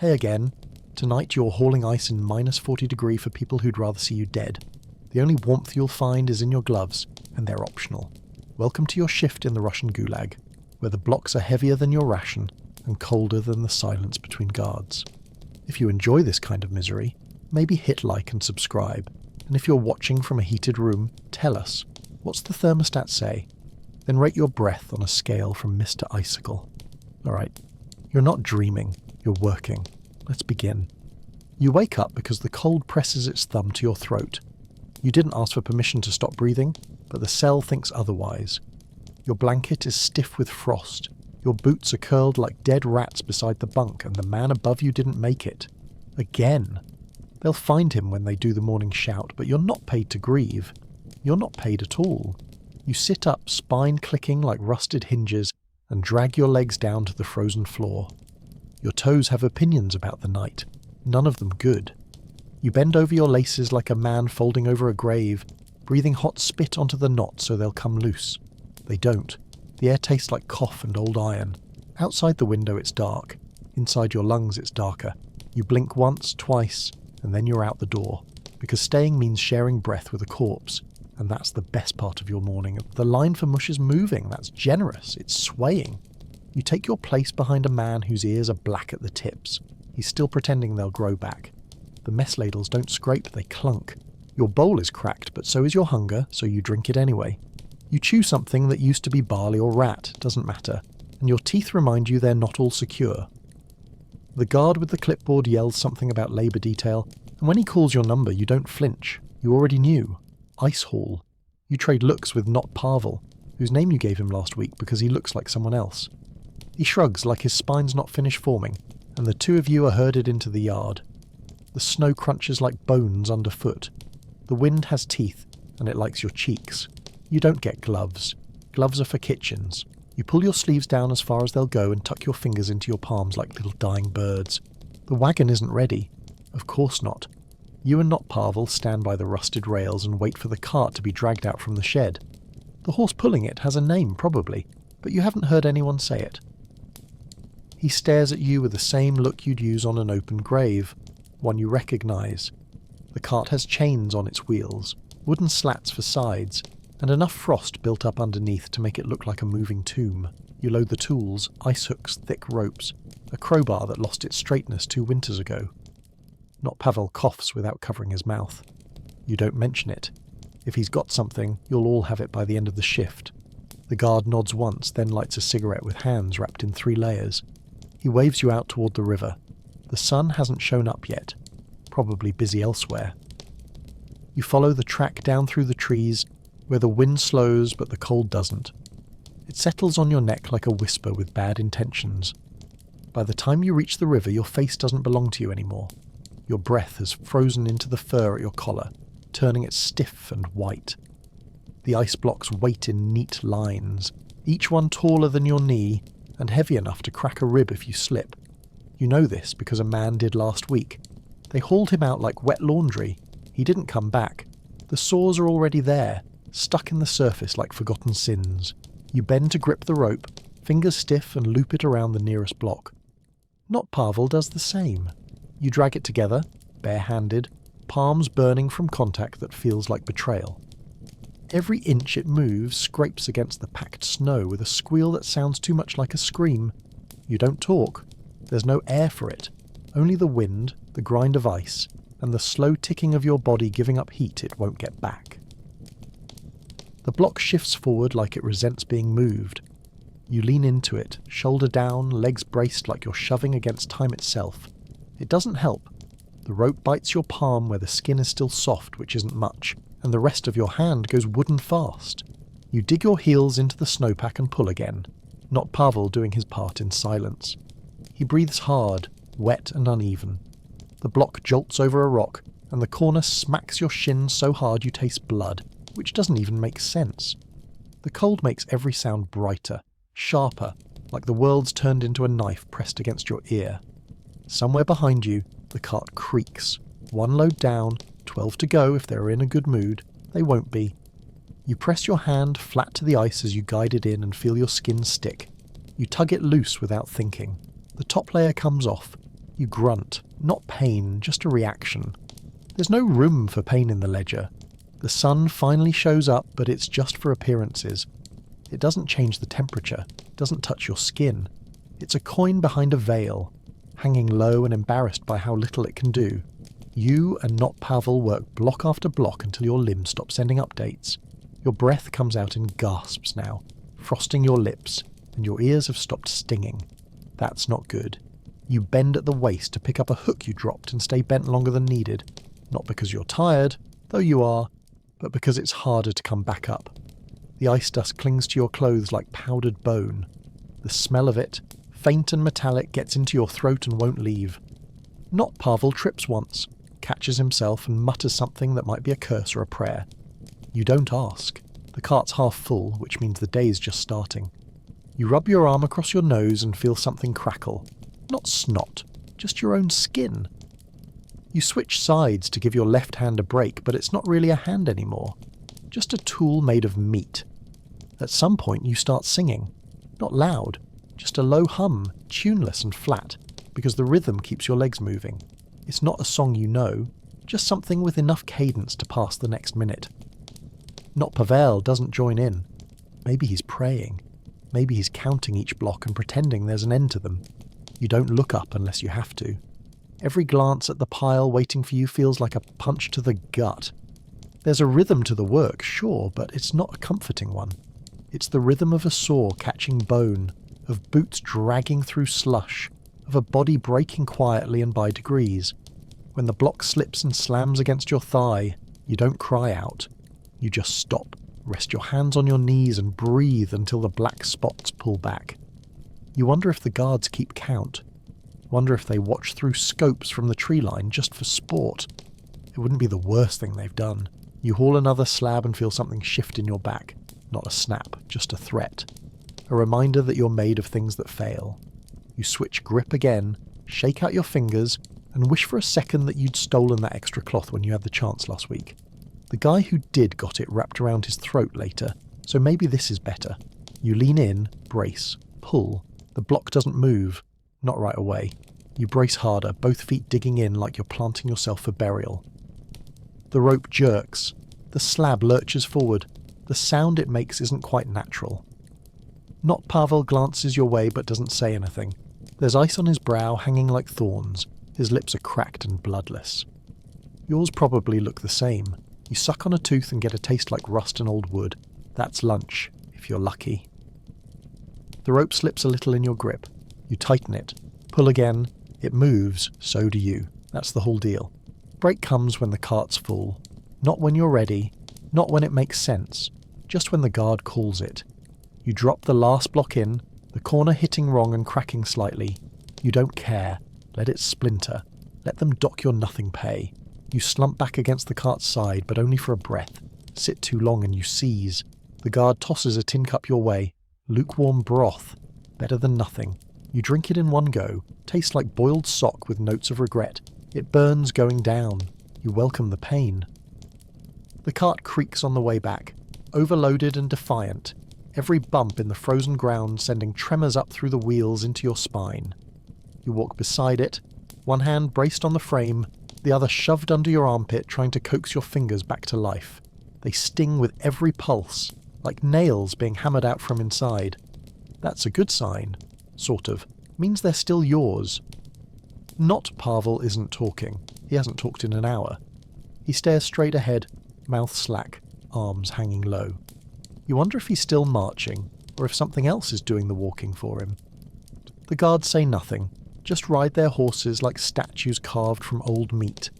Hey again. Tonight you're hauling ice in -40 for people who'd rather see you dead. The only warmth you'll find is in your gloves, and they're optional. Welcome to your shift in the Russian Gulag, where the blocks are heavier than your ration and colder than the silence between guards. If you enjoy this kind of misery, maybe hit like and subscribe. And if you're watching from a heated room, tell us, what's the thermostat say? Then rate your breath on a scale from Mr. Icicle. Alright, you're not dreaming, you're working. Let's begin. You wake up because the cold presses its thumb to your throat. You didn't ask for permission to stop breathing, but the cell thinks otherwise. Your blanket is stiff with frost. Your boots are curled like dead rats beside the bunk, and the man above you didn't make it. Again. They'll find him when they do the morning shout, but you're not paid to grieve. You're not paid at all. You sit up, spine clicking like rusted hinges, and drag your legs down to the frozen floor. Your toes have opinions about the night, none of them good. You bend over your laces like a man folding over a grave, breathing hot spit onto the knot so they'll come loose. They don't. The air tastes like cough and old iron. Outside the window it's dark. Inside your lungs it's darker. You blink once, twice, and then you're out the door. Because staying means sharing breath with a corpse. And that's the best part of your morning. The line for mush is moving. That's generous. It's swaying. You take your place behind a man whose ears are black at the tips. He's still pretending they'll grow back. The mess ladles don't scrape, they clunk. Your bowl is cracked, but so is your hunger, so you drink it anyway. You chew something that used to be barley or rat, doesn't matter, and your teeth remind you they're not all secure. The guard with the clipboard yells something about labour detail, and when he calls your number you don't flinch. You already knew. Ice Hall. You trade looks with Not Parvel, whose name you gave him last week because he looks like someone else. He shrugs like his spine's not finished forming, and the two of you are herded into the yard. The snow crunches like bones underfoot. The wind has teeth, and it likes your cheeks. You don't get gloves. Gloves are for kitchens. You pull your sleeves down as far as they'll go and tuck your fingers into your palms like little dying birds. The wagon isn't ready. Of course not. You and Not Parvel stand by the rusted rails and wait for the cart to be dragged out from the shed. The horse pulling it has a name, probably, but you haven't heard anyone say it. He stares at you with the same look you'd use on an open grave, one you recognise. The cart has chains on its wheels, wooden slats for sides, and enough frost built up underneath to make it look like a moving tomb. You load the tools, ice hooks, thick ropes, a crowbar that lost its straightness 2 winters ago. Not Pavel coughs without covering his mouth. You don't mention it. If he's got something, you'll all have it by the end of the shift. The guard nods once, then lights a cigarette with hands wrapped in 3 layers. He waves you out toward the river. The sun hasn't shown up yet. Probably busy elsewhere. You follow the track down through the trees, where the wind slows but the cold doesn't. It settles on your neck like a whisper with bad intentions. By the time you reach the river, your face doesn't belong to you anymore. Your breath has frozen into the fur at your collar, turning it stiff and white. The ice blocks wait in neat lines, each one taller than your knee and heavy enough to crack a rib if you slip. You know this because a man did last week. They hauled him out like wet laundry. He didn't come back. The sores are already there, stuck in the surface like forgotten sins. You bend to grip the rope, fingers stiff, and loop it around the nearest block. Not Parvel does the same. You drag it together, bare-handed, palms burning from contact that feels like betrayal. Every inch it moves scrapes against the packed snow with a squeal that sounds too much like a scream. You don't talk. There's no air for it. Only the wind, the grind of ice, and the slow ticking of your body giving up heat it won't get back. The block shifts forward like it resents being moved. You lean into it, shoulder down, legs braced like you're shoving against time itself. It doesn't help. The rope bites your palm where the skin is still soft, which isn't much, and the rest of your hand goes wooden fast. You dig your heels into the snowpack and pull again, Not Pavel doing his part in silence. He breathes hard, wet and uneven. The block jolts over a rock, and the corner smacks your shin so hard you taste blood, which doesn't even make sense. The cold makes every sound brighter, sharper, like the world's turned into a knife pressed against your ear. Somewhere behind you, the cart creaks. 1 load down, 12 to go if they're in a good mood. They won't be. You press your hand flat to the ice as you guide it in and feel your skin stick. You tug it loose without thinking. The top layer comes off. You grunt. Not pain, just a reaction. There's no room for pain in the ledger. The sun finally shows up, but it's just for appearances. It doesn't change the temperature. It doesn't touch your skin. It's a coin behind a veil, hanging low and embarrassed by how little it can do. You and not Pavel work block after block until your limbs stop sending updates. Your breath comes out in gasps now, frosting your lips, and your ears have stopped stinging. That's not good. You bend at the waist to pick up a hook you dropped and stay bent longer than needed. Not because you're tired, though you are, but because it's harder to come back up. The ice dust clings to your clothes like powdered bone. The smell of it, faint and metallic, gets into your throat and won't leave. Not Pavel trips once, catches himself and mutters something that might be a curse or a prayer. You don't ask. The cart's half full, which means the day's just starting. You rub your arm across your nose and feel something crackle. Not snot, just your own skin. You switch sides to give your left hand a break, but it's not really a hand anymore. Just a tool made of meat. At some point you start singing. Not loud, just a low hum, tuneless and flat, because the rhythm keeps your legs moving. It's not a song you know, just something with enough cadence to pass the next minute. Not Pavel doesn't join in. Maybe he's praying. Maybe he's counting each block and pretending there's an end to them. You don't look up unless you have to. Every glance at the pile waiting for you feels like a punch to the gut. There's a rhythm to the work, sure, but it's not a comforting one. It's the rhythm of a saw catching bone, of boots dragging through slush, of a body breaking quietly and by degrees. When the block slips and slams against your thigh, you don't cry out. You just stop, rest your hands on your knees and breathe until the black spots pull back. You wonder if the guards keep count. Wonder if they watch through scopes from the tree line just for sport. It wouldn't be the worst thing they've done. You haul another slab and feel something shift in your back. Not a snap, just a threat. A reminder that you're made of things that fail. You switch grip again, shake out your fingers, and wish for a second that you'd stolen that extra cloth when you had the chance last week. The guy who did got it wrapped around his throat later, so maybe this is better. You lean in, brace, pull. The block doesn't move. Not right away. You brace harder, both feet digging in like you're planting yourself for burial. The rope jerks. The slab lurches forward. The sound it makes isn't quite natural. Not Pavel glances your way but doesn't say anything. There's ice on his brow hanging like thorns. His lips are cracked and bloodless. Yours probably look the same. You suck on a tooth and get a taste like rust and old wood. That's lunch, if you're lucky. The rope slips a little in your grip. You tighten it. Pull again. It moves, so do you. That's the whole deal. Break comes when the cart's full. Not when you're ready. Not when it makes sense. Just when the guard calls it. You drop the last block in, the corner hitting wrong and cracking slightly. You don't care. Let it splinter. Let them dock your nothing pay. You slump back against the cart's side, but only for a breath. Sit too long and you seize. The guard tosses a tin cup your way. Lukewarm broth. Better than nothing. You drink it in one go. Tastes like boiled sock with notes of regret. It burns going down. You welcome the pain. The cart creaks on the way back. Overloaded and defiant. Every bump in the frozen ground sending tremors up through the wheels into your spine. You walk beside it, one hand braced on the frame, the other shoved under your armpit trying to coax your fingers back to life. They sting with every pulse, like nails being hammered out from inside. That's a good sign, sort of. Means they're still yours. Not Pavel isn't talking. He hasn't talked in an hour. He stares straight ahead, mouth slack, arms hanging low. You wonder if he's still marching, or if something else is doing the walking for him. The guards say nothing, just ride their horses like statues carved from old meat,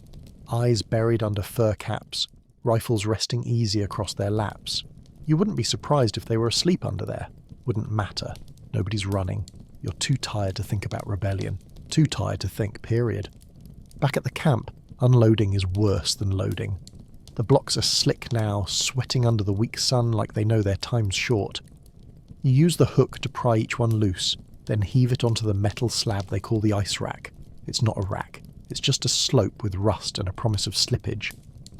eyes buried under fur caps, rifles resting easy across their laps. You wouldn't be surprised if they were asleep under there. Wouldn't matter. Nobody's running. You're too tired to think about rebellion. Too tired to think, period. Back at the camp, unloading is worse than loading. The blocks are slick now, sweating under the weak sun like they know their time's short. You use the hook to pry each one loose, then heave it onto the metal slab they call the ice rack. It's not a rack. It's just a slope with rust and a promise of slippage.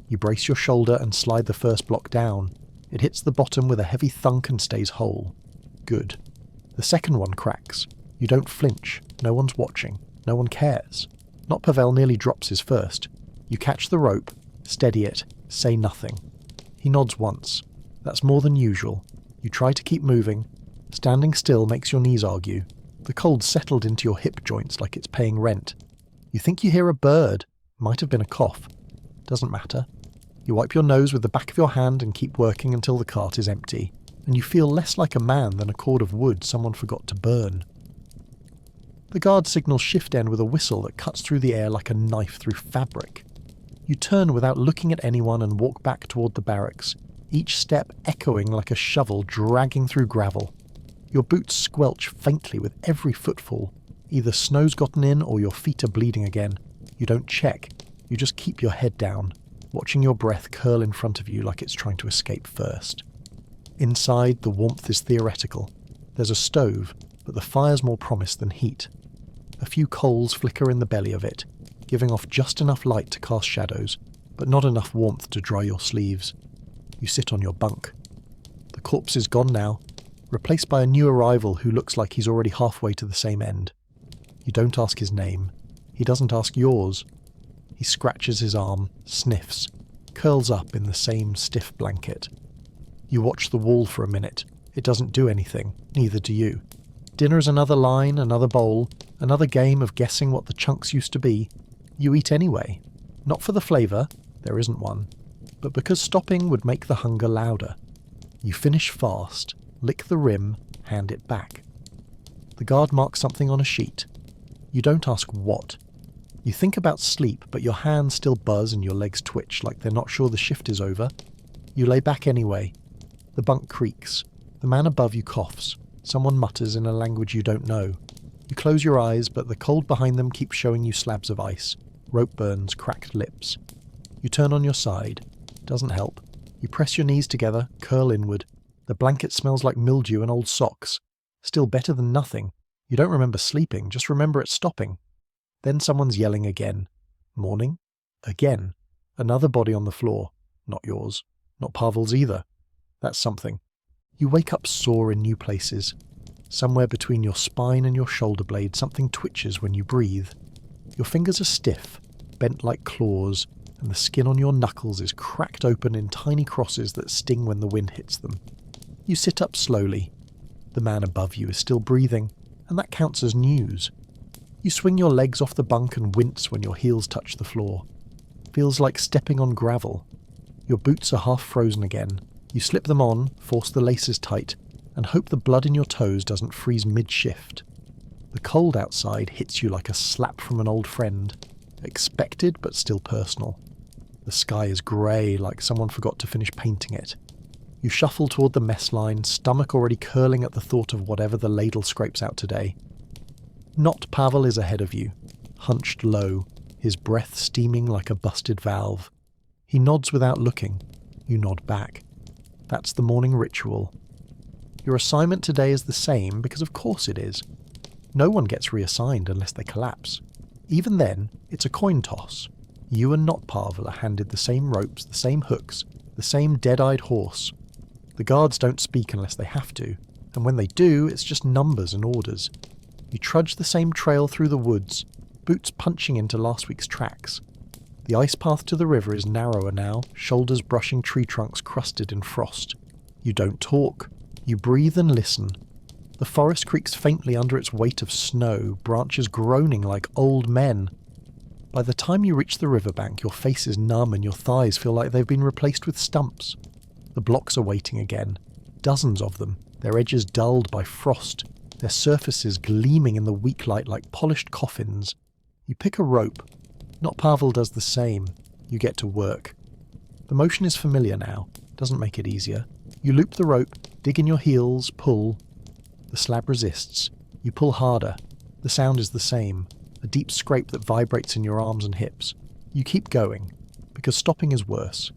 You brace your shoulder and slide the first block down. It hits the bottom with a heavy thunk and stays whole. Good. The second one cracks. You don't flinch. No one's watching. No one cares. Not Pavel nearly drops his first. You catch the rope, steady it, say nothing. He nods once. That's more than usual. You try to keep moving. Standing still makes your knees argue. The cold's settled into your hip joints like it's paying rent. You think you hear a bird. Might have been a cough. Doesn't matter. You wipe your nose with the back of your hand and keep working until the cart is empty, and you feel less like a man than a cord of wood someone forgot to burn. The guard signals shift end with a whistle that cuts through the air like a knife through fabric. You turn without looking at anyone and walk back toward the barracks, each step echoing like a shovel dragging through gravel. Your boots squelch faintly with every footfall. Either snow's gotten in or your feet are bleeding again. You don't check. You just keep your head down, watching your breath curl in front of you like it's trying to escape first. Inside, the warmth is theoretical. There's a stove, but the fire's more promise than heat. A few coals flicker in the belly of it, giving off just enough light to cast shadows, but not enough warmth to dry your sleeves. You sit on your bunk. The corpse is gone now, replaced by a new arrival who looks like he's already halfway to the same end. You don't ask his name. He doesn't ask yours. He scratches his arm, sniffs, curls up in the same stiff blanket. You watch the wall for a minute. It doesn't do anything, neither do you. Dinner's another line, another bowl, another game of guessing what the chunks used to be. You eat anyway. Not for the flavour, there isn't one, but because stopping would make the hunger louder. You finish fast, lick the rim, hand it back. The guard marks something on a sheet. You don't ask what. You think about sleep, but your hands still buzz and your legs twitch like they're not sure the shift is over. You lay back anyway. The bunk creaks. The man above you coughs. Someone mutters in a language you don't know. You close your eyes, but the cold behind them keeps showing you slabs of ice, rope burns, cracked lips. You turn on your side. Doesn't help. You press your knees together, curl inward. The blanket smells like mildew and old socks. Still better than nothing. You don't remember sleeping, just remember it stopping. Then someone's yelling again. Morning? Again. Another body on the floor. Not yours. Not Pavel's either. That's something. You wake up sore in new places. Somewhere between your spine and your shoulder blade, something twitches when you breathe. Your fingers are stiff, bent like claws, and the skin on your knuckles is cracked open in tiny crosses that sting when the wind hits them. You sit up slowly. The man above you is still breathing, and that counts as news. You swing your legs off the bunk and wince when your heels touch the floor. Feels like stepping on gravel. Your boots are half frozen again. You slip them on, force the laces tight, and hope the blood in your toes doesn't freeze mid-shift. The cold outside hits you like a slap from an old friend. Expected, but still personal. The sky is grey, like someone forgot to finish painting it. You shuffle toward the mess line, stomach already curling at the thought of whatever the ladle scrapes out today. Not Pavel is ahead of you, hunched low, his breath steaming like a busted valve. He nods without looking. You nod back. That's the morning ritual. Your assignment today is the same because of course it is. No one gets reassigned unless they collapse. Even then, it's a coin toss. You and not Pavel are handed the same ropes, the same hooks, the same dead-eyed horse. The guards don't speak unless they have to, and when they do, it's just numbers and orders. You trudge the same trail through the woods, boots punching into last week's tracks. The ice path to the river is narrower now, shoulders brushing tree trunks crusted in frost. You don't talk. You breathe and listen. The forest creaks faintly under its weight of snow, branches groaning like old men. By the time you reach the riverbank, your face is numb and your thighs feel like they've been replaced with stumps. The blocks are waiting again. Dozens of them, their edges dulled by frost, their surfaces gleaming in the weak light like polished coffins. You pick a rope. Not Pavel does the same. You get to work. The motion is familiar now. Doesn't make it easier. You loop the rope, dig in your heels, pull. The slab resists. You pull harder. The sound is the same. A deep scrape that vibrates in your arms and hips. You keep going, because stopping is worse.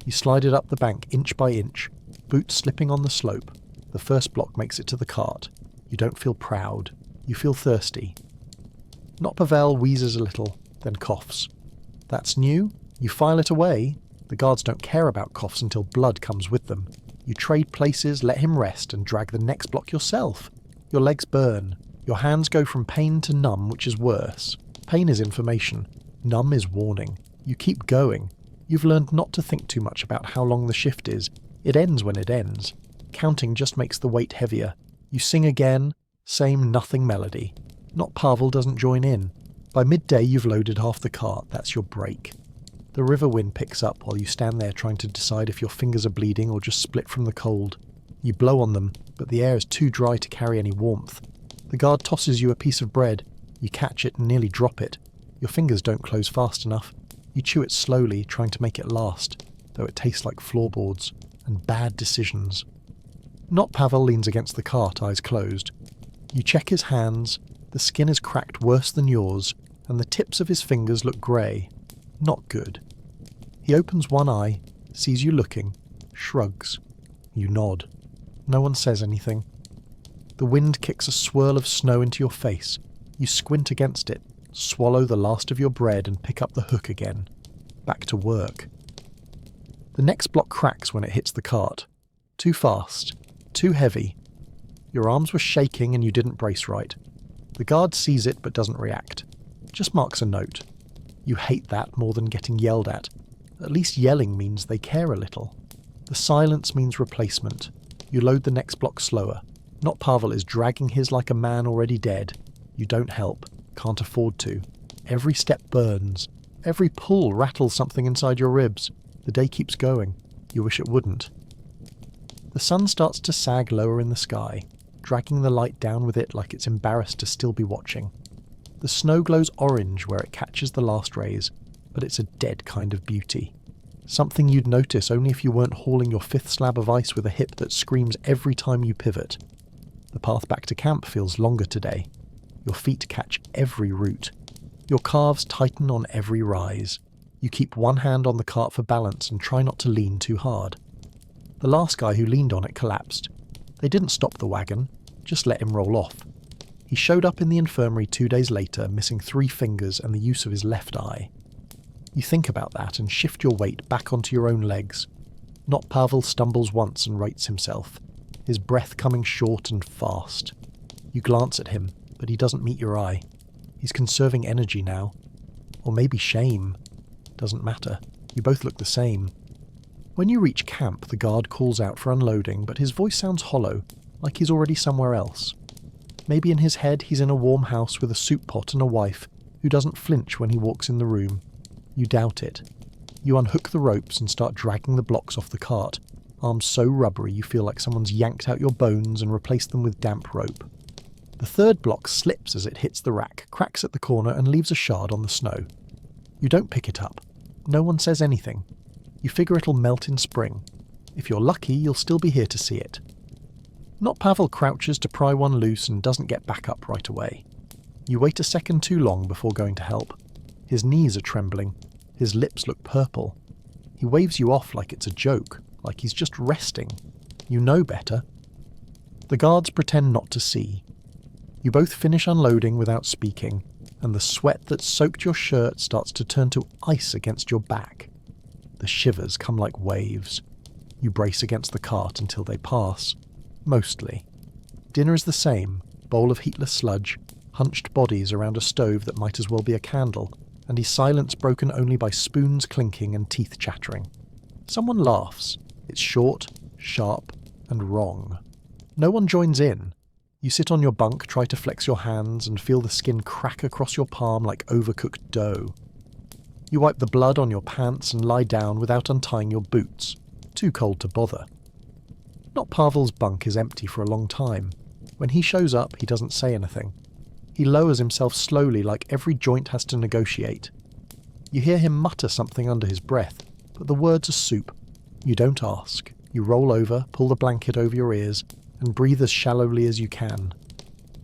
You slide it up the bank inch by inch, boots slipping on the slope. The first block makes it to the cart. You don't feel proud. You feel thirsty. Not Pavel wheezes a little, then coughs. That's new. You file it away. The guards don't care about coughs until blood comes with them. You trade places, let him rest, and drag the next block yourself. Your legs burn. Your hands go from pain to numb, which is worse. Pain is information. Numb is warning. You keep going. You've learned not to think too much about how long the shift is. It ends when it ends. Counting just makes the weight heavier. You sing again, same nothing melody. Not Pavel doesn't join in. By midday you've loaded half the cart, that's your break. The river wind picks up while you stand there trying to decide if your fingers are bleeding or just split from the cold. You blow on them, but the air is too dry to carry any warmth. The guard tosses you a piece of bread. You catch it and nearly drop it. Your fingers don't close fast enough. You chew it slowly, trying to make it last, though it tastes like floorboards and bad decisions. Not Pavel leans against the cart, eyes closed. You check his hands. The skin is cracked worse than yours, and the tips of his fingers look grey. Not good. He opens one eye, sees you looking, shrugs. You nod. No one says anything. The wind kicks a swirl of snow into your face. You squint against it, swallow the last of your bread and pick up the hook again. Back to work. The next block cracks when it hits the cart. Too fast. Too heavy. Your arms were shaking and you didn't brace right. The guard sees it but doesn't react. Just marks a note. You hate that more than getting yelled at. At least yelling means they care a little. The silence means replacement. You load the next block slower. Not Pavel is dragging his like a man already dead. You don't help. Can't afford to. Every step burns. Every pull rattles something inside your ribs. The day keeps going. You wish it wouldn't. The sun starts to sag lower in the sky, dragging the light down with it like it's embarrassed to still be watching. The snow glows orange where it catches the last rays, but it's a dead kind of beauty. Something you'd notice only if you weren't hauling your fifth slab of ice with a hip that screams every time you pivot. The path back to camp feels longer today. Your feet catch every root. Your calves tighten on every rise. You keep one hand on the cart for balance and try not to lean too hard. The last guy who leaned on it collapsed. They didn't stop the wagon, just let him roll off. He showed up in the infirmary 2 days later, missing 3 fingers and the use of his left eye. You think about that and shift your weight back onto your own legs. Not Pavel stumbles once and rights himself, his breath coming short and fast. You glance at him, but he doesn't meet your eye. He's conserving energy now. Or maybe shame. Doesn't matter. You both look the same. When you reach camp, the guard calls out for unloading, but his voice sounds hollow, like he's already somewhere else. Maybe in his head he's in a warm house with a soup pot and a wife, who doesn't flinch when he walks in the room. You doubt it. You unhook the ropes and start dragging the blocks off the cart, arms so rubbery you feel like someone's yanked out your bones and replaced them with damp rope. The third block slips as it hits the rack, cracks at the corner and leaves a shard on the snow. You don't pick it up. No one says anything. You figure it'll melt in spring. If you're lucky, you'll still be here to see it. Not Pavel crouches to pry one loose and doesn't get back up right away. You wait a second too long before going to help. His knees are trembling. His lips look purple. He waves you off like it's a joke, like he's just resting. You know better. The guards pretend not to see. You both finish unloading without speaking, and the sweat that soaked your shirt starts to turn to ice against your back. The shivers come like waves. You brace against the cart until they pass. Mostly. Dinner is the same, bowl of heatless sludge, hunched bodies around a stove that might as well be a candle, and his silence broken only by spoons clinking and teeth chattering. Someone laughs. It's short, sharp, and wrong. No one joins in. You sit on your bunk, try to flex your hands, and feel the skin crack across your palm like overcooked dough. You wipe the blood on your pants and lie down without untying your boots. Too cold to bother. Not Pavel's bunk is empty for a long time. When he shows up, he doesn't say anything. He lowers himself slowly like every joint has to negotiate. You hear him mutter something under his breath, but the words are soup. You don't ask. You roll over, pull the blanket over your ears, and breathe as shallowly as you can.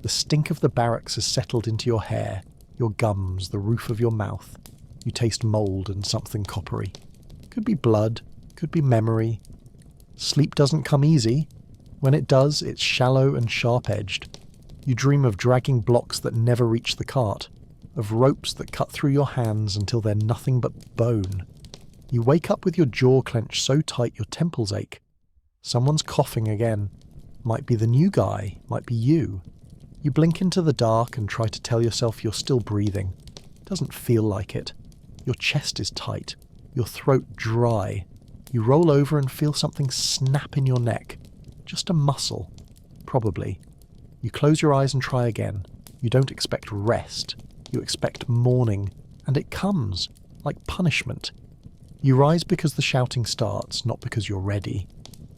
The stink of the barracks has settled into your hair, your gums, the roof of your mouth. You taste mould and something coppery. Could be blood, could be memory. Sleep doesn't come easy. When it does, it's shallow and sharp-edged. You dream of dragging blocks that never reach the cart, of ropes that cut through your hands until they're nothing but bone. You wake up with your jaw clenched so tight your temples ache. Someone's coughing again. Might be the new guy, might be you. You blink into the dark and try to tell yourself you're still breathing. Doesn't feel like it. Your chest is tight. Your throat dry. You roll over and feel something snap in your neck. Just a muscle. Probably. You close your eyes and try again. You don't expect rest. You expect morning. And it comes. Like punishment. You rise because the shouting starts, not because you're ready.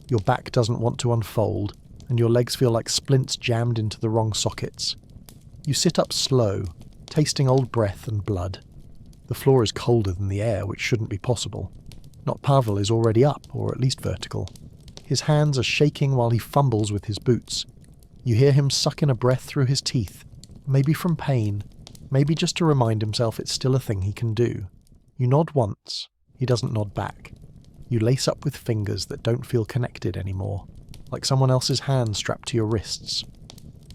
Your back doesn't want to unfold, and your legs feel like splints jammed into the wrong sockets. You sit up slow, tasting old breath and blood. The floor is colder than the air, which shouldn't be possible. Not Pavel is already up, or at least vertical. His hands are shaking while he fumbles with his boots. You hear him suck in a breath through his teeth, maybe from pain, maybe just to remind himself it's still a thing he can do. You nod once. He doesn't nod back. You lace up with fingers that don't feel connected anymore, like someone else's hand strapped to your wrists.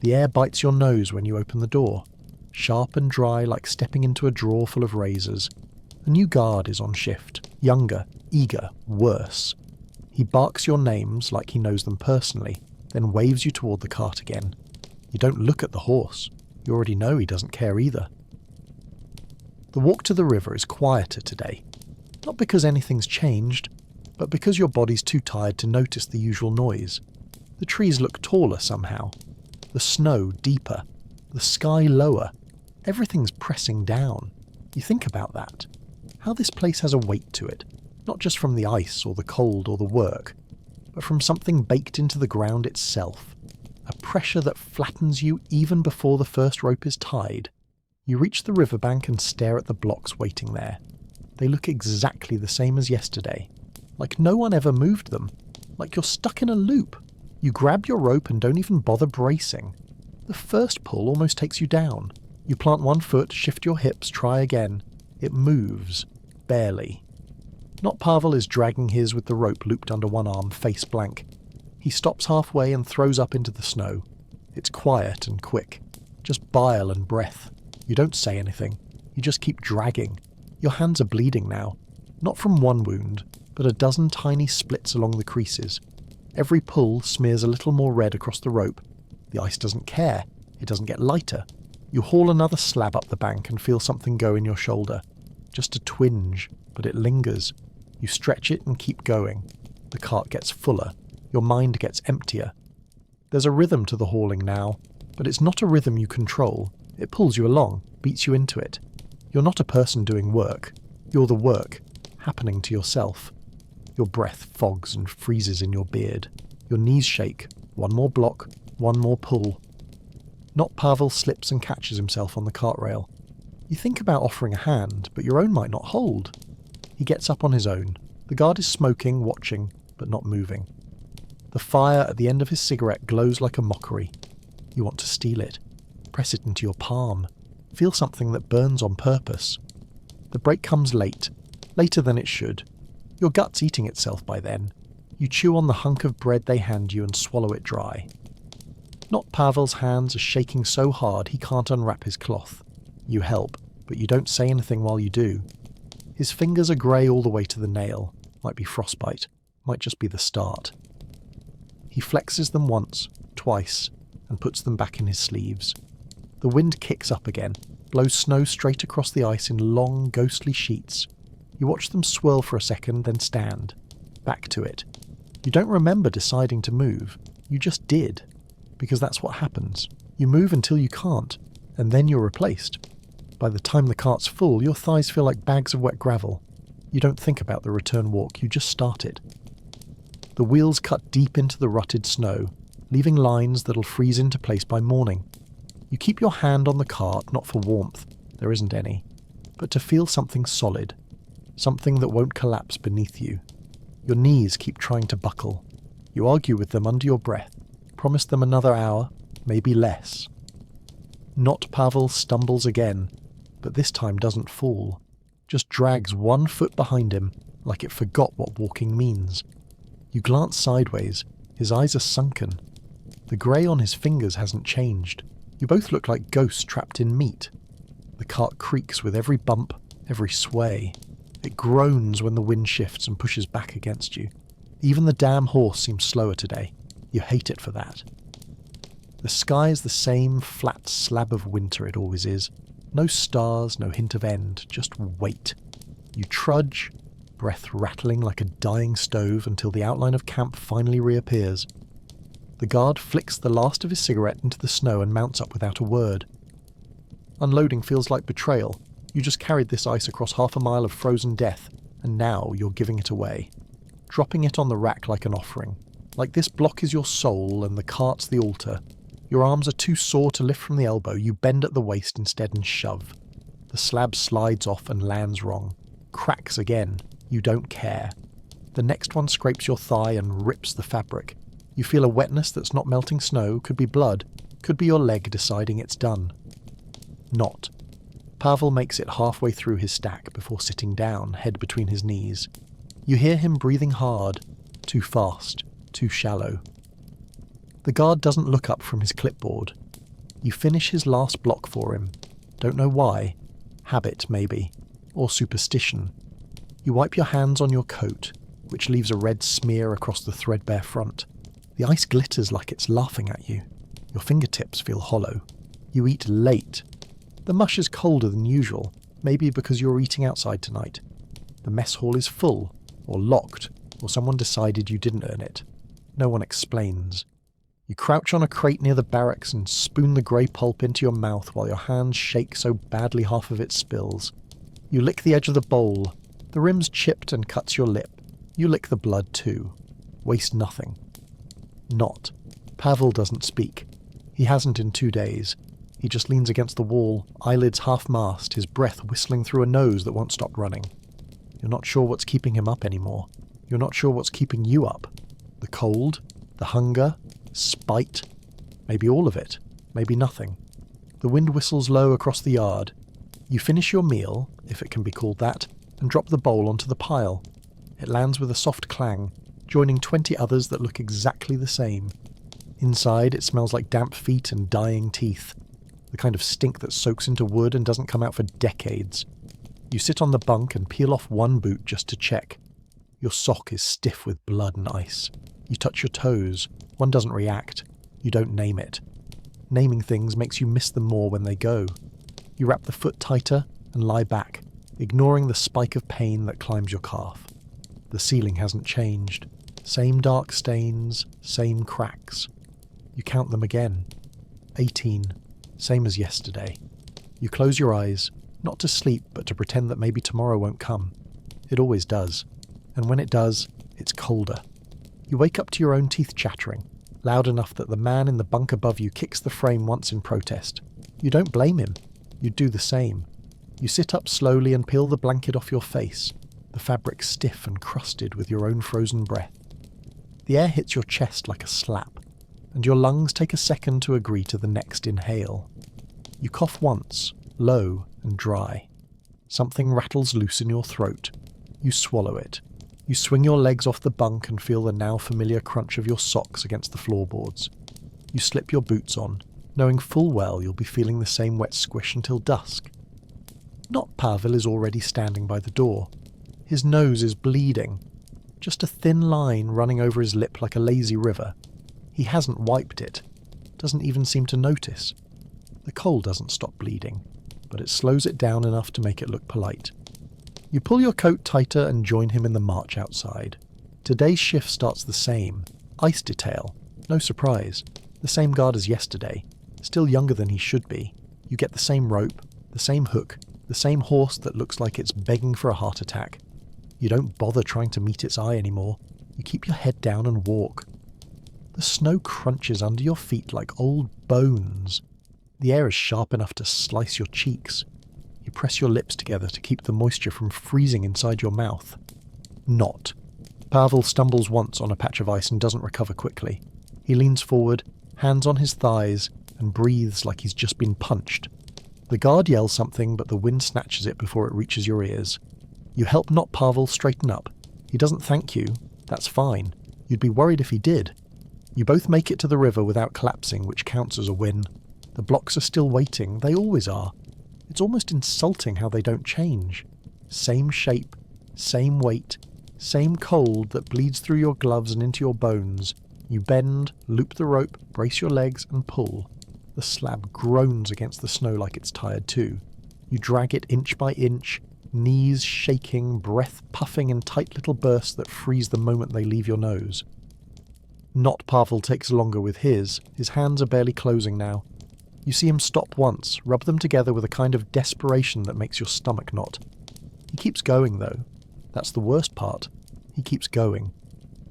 The air bites your nose when you open the door, sharp and dry like stepping into a drawer full of razors. A new guard is on shift, younger, eager, worse. He barks your names like he knows them personally, then waves you toward the cart again. You don't look at the horse. You already know he doesn't care either. The walk to the river is quieter today. Not because anything's changed, but because your body's too tired to notice the usual noise. The trees look taller somehow. The snow deeper. The sky lower. Everything's pressing down. You think about that. How this place has a weight to it. Not just from the ice or the cold or the work, but from something baked into the ground itself. A pressure that flattens you even before the first rope is tied. You reach the riverbank and stare at the blocks waiting there. They look exactly the same as yesterday. Like no one ever moved them. Like you're stuck in a loop. You grab your rope and don't even bother bracing. The first pull almost takes you down. You plant one foot, shift your hips, try again. It moves. Barely. Not Pavel is dragging his with the rope looped under one arm, face blank. He stops halfway and throws up into the snow. It's quiet and quick. Just bile and breath. You don't say anything. You just keep dragging. Your hands are bleeding now. Not from one wound, but a dozen tiny splits along the creases. Every pull smears a little more red across the rope. The ice doesn't care. It doesn't get lighter. You haul another slab up the bank and feel something go in your shoulder. Just a twinge, but it lingers. You stretch it and keep going. The cart gets fuller. Your mind gets emptier. There's a rhythm to the hauling now, but it's not a rhythm you control. It pulls you along, beats you into it. You're not a person doing work. You're the work, happening to yourself. Your breath fogs and freezes in your beard. Your knees shake. One more block, one more pull. Not Pavel slips and catches himself on the cart rail. You think about offering a hand, but your own might not hold. He gets up on his own. The guard is smoking, watching, but not moving. The fire at the end of his cigarette glows like a mockery. You want to steal it. Press it into your palm. Feel something that burns on purpose. The break comes late. Later than it should. Your gut's eating itself by then. You chew on the hunk of bread they hand you and swallow it dry. Not Pavel's hands are shaking so hard he can't unwrap his cloth. You help, but you don't say anything while you do. His fingers are grey all the way to the nail. Might be frostbite. Might just be the start. He flexes them once, twice, and puts them back in his sleeves. The wind kicks up again, blows snow straight across the ice in long, ghostly sheets. You watch them swirl for a second, then stand. Back to it. You don't remember deciding to move. You just did. Because that's what happens. You move until you can't, and then you're replaced. By the time the cart's full, your thighs feel like bags of wet gravel. You don't think about the return walk, you just start it. The wheels cut deep into the rutted snow, leaving lines that'll freeze into place by morning. You keep your hand on the cart, not for warmth, there isn't any, but to feel something solid, something that won't collapse beneath you. Your knees keep trying to buckle. You argue with them under your breath, promise them another hour, maybe less. Not Pavel stumbles again, but this time doesn't fall, just drags one foot behind him like it forgot what walking means. You glance sideways, his eyes are sunken. The grey on his fingers hasn't changed. You both look like ghosts trapped in meat. The cart creaks with every bump, every sway. It groans when the wind shifts and pushes back against you. Even the damn horse seems slower today. You hate it for that. The sky is the same flat slab of winter it always is. No stars, no hint of end, just wait. You trudge, breath rattling like a dying stove until the outline of camp finally reappears. The guard flicks the last of his cigarette into the snow and mounts up without a word. Unloading feels like betrayal. You just carried this ice across half a mile of frozen death, and now you're giving it away. Dropping it on the rack like an offering. Like this block is your soul and the cart's the altar. Your arms are too sore to lift from the elbow, you bend at the waist instead and shove. The slab slides off and lands wrong. Cracks again. You don't care. The next one scrapes your thigh and rips the fabric. You feel a wetness that's not melting snow, could be blood, could be your leg deciding it's done. Not. Pavel makes it halfway through his stack before sitting down, head between his knees. You hear him breathing hard, too fast, too shallow. The guard doesn't look up from his clipboard. You finish his last block for him. Don't know why. Habit, maybe. Or superstition. You wipe your hands on your coat, which leaves a red smear across the threadbare front. The ice glitters like it's laughing at you. Your fingertips feel hollow. You eat late. The mush is colder than usual, maybe because you're eating outside tonight. The mess hall is full, or locked, or someone decided you didn't earn it. No one explains. You crouch on a crate near the barracks and spoon the grey pulp into your mouth while your hands shake so badly half of it spills. You lick the edge of the bowl. The rim's chipped and cuts your lip. You lick the blood too. Waste nothing. Not. Pavel doesn't speak. He hasn't in 2 days. He just leans against the wall, eyelids half-masked, his breath whistling through a nose that won't stop running. You're not sure what's keeping him up anymore. You're not sure what's keeping you up. The cold? The hunger? Spite? Maybe all of it. Maybe nothing. The wind whistles low across the yard. You finish your meal, if it can be called that, and drop the bowl onto the pile. It lands with a soft clang, joining 20 others that look exactly the same. Inside, it smells like damp feet and dying teeth. The kind of stink that soaks into wood and doesn't come out for decades. You sit on the bunk and peel off one boot just to check. Your sock is stiff with blood and ice. You touch your toes. One doesn't react. You don't name it. Naming things makes you miss them more when they go. You wrap the foot tighter and lie back, ignoring the spike of pain that climbs your calf. The ceiling hasn't changed. Same dark stains, same cracks. You count them again. 18. Same as yesterday. You close your eyes, not to sleep, but to pretend that maybe tomorrow won't come. It always does. And when it does, it's colder. You wake up to your own teeth chattering, loud enough that the man in the bunk above you kicks the frame once in protest. You don't blame him. You'd do the same. You sit up slowly and peel the blanket off your face, the fabric stiff and crusted with your own frozen breath. The air hits your chest like a slap, and your lungs take a second to agree to the next inhale. You cough once, low and dry. Something rattles loose in your throat. You swallow it. You swing your legs off the bunk and feel the now familiar crunch of your socks against the floorboards. You slip your boots on, knowing full well you'll be feeling the same wet squish until dusk. Not Pavel is already standing by the door. His nose is bleeding. Just a thin line running over his lip like a lazy river. He hasn't wiped it. Doesn't even seem to notice. The coal doesn't stop bleeding, but it slows it down enough to make it look polite. You pull your coat tighter and join him in the march outside. Today's shift starts the same. Ice detail. No surprise. The same guard as yesterday. Still younger than he should be. You get the same rope, the same hook, the same horse that looks like it's begging for a heart attack. You don't bother trying to meet its eye anymore. You keep your head down and walk. The snow crunches under your feet like old bones. The air is sharp enough to slice your cheeks. You press your lips together to keep the moisture from freezing inside your mouth. Not. Pavel stumbles once on a patch of ice and doesn't recover quickly. He leans forward, hands on his thighs, and breathes like he's just been punched. The guard yells something, but the wind snatches it before it reaches your ears. You help Not Pavel straighten up. He doesn't thank you. That's fine. You'd be worried if he did. You both make it to the river without collapsing, which counts as a win. The blocks are still waiting. They always are. It's almost insulting how they don't change. Same shape, same weight, same cold that bleeds through your gloves and into your bones, You bend, loop the rope, brace your legs, and pull. The slab groans against the snow like it's tired too. You drag it inch by inch, knees shaking, breath puffing in tight little bursts that freeze the moment they leave your nose. Not Pavel takes longer with his hands are barely closing now. You see him stop once, rub them together with a kind of desperation that makes your stomach knot. He keeps going though. That's the worst part. He keeps going.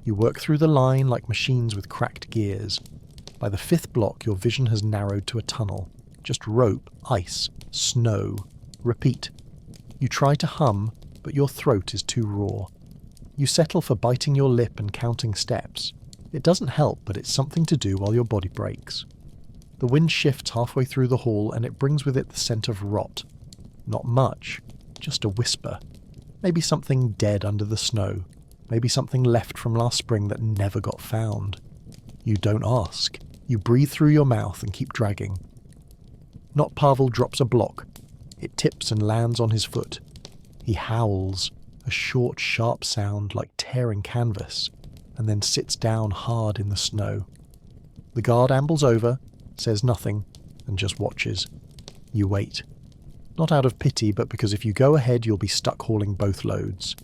You work through the line like machines with cracked gears. By the 5th block your vision has narrowed to a tunnel. Just rope, ice, snow. Repeat. You try to hum, but your throat is too raw. You settle for biting your lip and counting steps. It doesn't help, but it's something to do while your body breaks. The wind shifts halfway through the hall and it brings with it the scent of rot. Not much, just a whisper. Maybe something dead under the snow. Maybe something left from last spring that never got found. You don't ask. You breathe through your mouth and keep dragging. Not Pavel drops a block. It tips and lands on his foot. He howls, a short, sharp sound like tearing canvas, and then sits down hard in the snow. The guard ambles over, says nothing, and just watches. You wait. Not out of pity, but because if you go ahead you'll be stuck hauling both loads.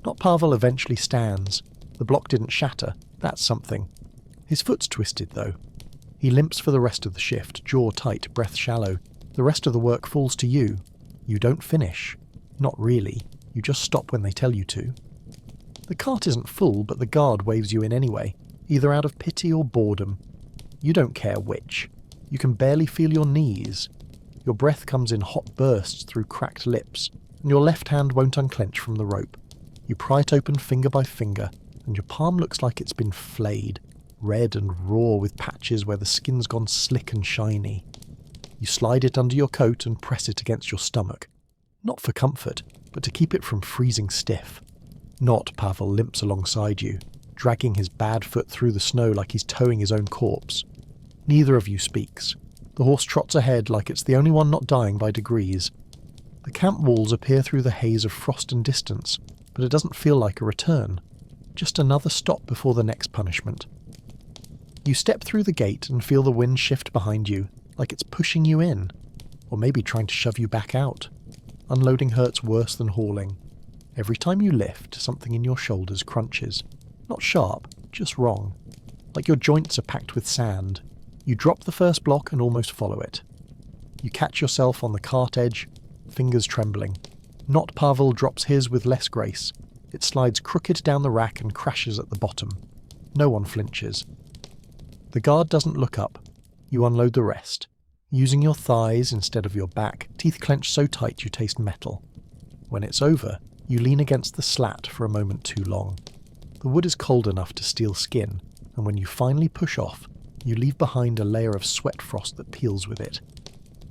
Not Pavel eventually stands. The block didn't shatter. That's something. His foot's twisted, though. He limps for the rest of the shift, jaw tight, breath shallow. The rest of the work falls to you. You don't finish. Not really. You just stop when they tell you to. The cart isn't full, but the guard waves you in anyway, either out of pity or boredom. You don't care which. You can barely feel your knees. Your breath comes in hot bursts through cracked lips, and your left hand won't unclench from the rope. You pry it open finger by finger, and your palm looks like it's been flayed, red and raw with patches where the skin's gone slick and shiny. You slide it under your coat and press it against your stomach. Not for comfort, but to keep it from freezing stiff. Not Pavel limps alongside you, dragging his bad foot through the snow like he's towing his own corpse. Neither of you speaks. The horse trots ahead like it's the only one not dying by degrees. The camp walls appear through the haze of frost and distance, but it doesn't feel like a return. Just another stop before the next punishment. You step through the gate and feel the wind shift behind you, like it's pushing you in, or maybe trying to shove you back out. Unloading hurts worse than hauling. Every time you lift, something in your shoulders crunches. Not sharp, just wrong. Like your joints are packed with sand. You drop the first block and almost follow it. You catch yourself on the cart edge, fingers trembling. Not Pavel drops his with less grace. It slides crooked down the rack and crashes at the bottom. No one flinches. The guard doesn't look up. You unload the rest. Using your thighs instead of your back, teeth clench so tight you taste metal. When it's over, you lean against the slat for a moment too long. The wood is cold enough to steal skin, and when you finally push off, you leave behind a layer of sweat frost that peels with it.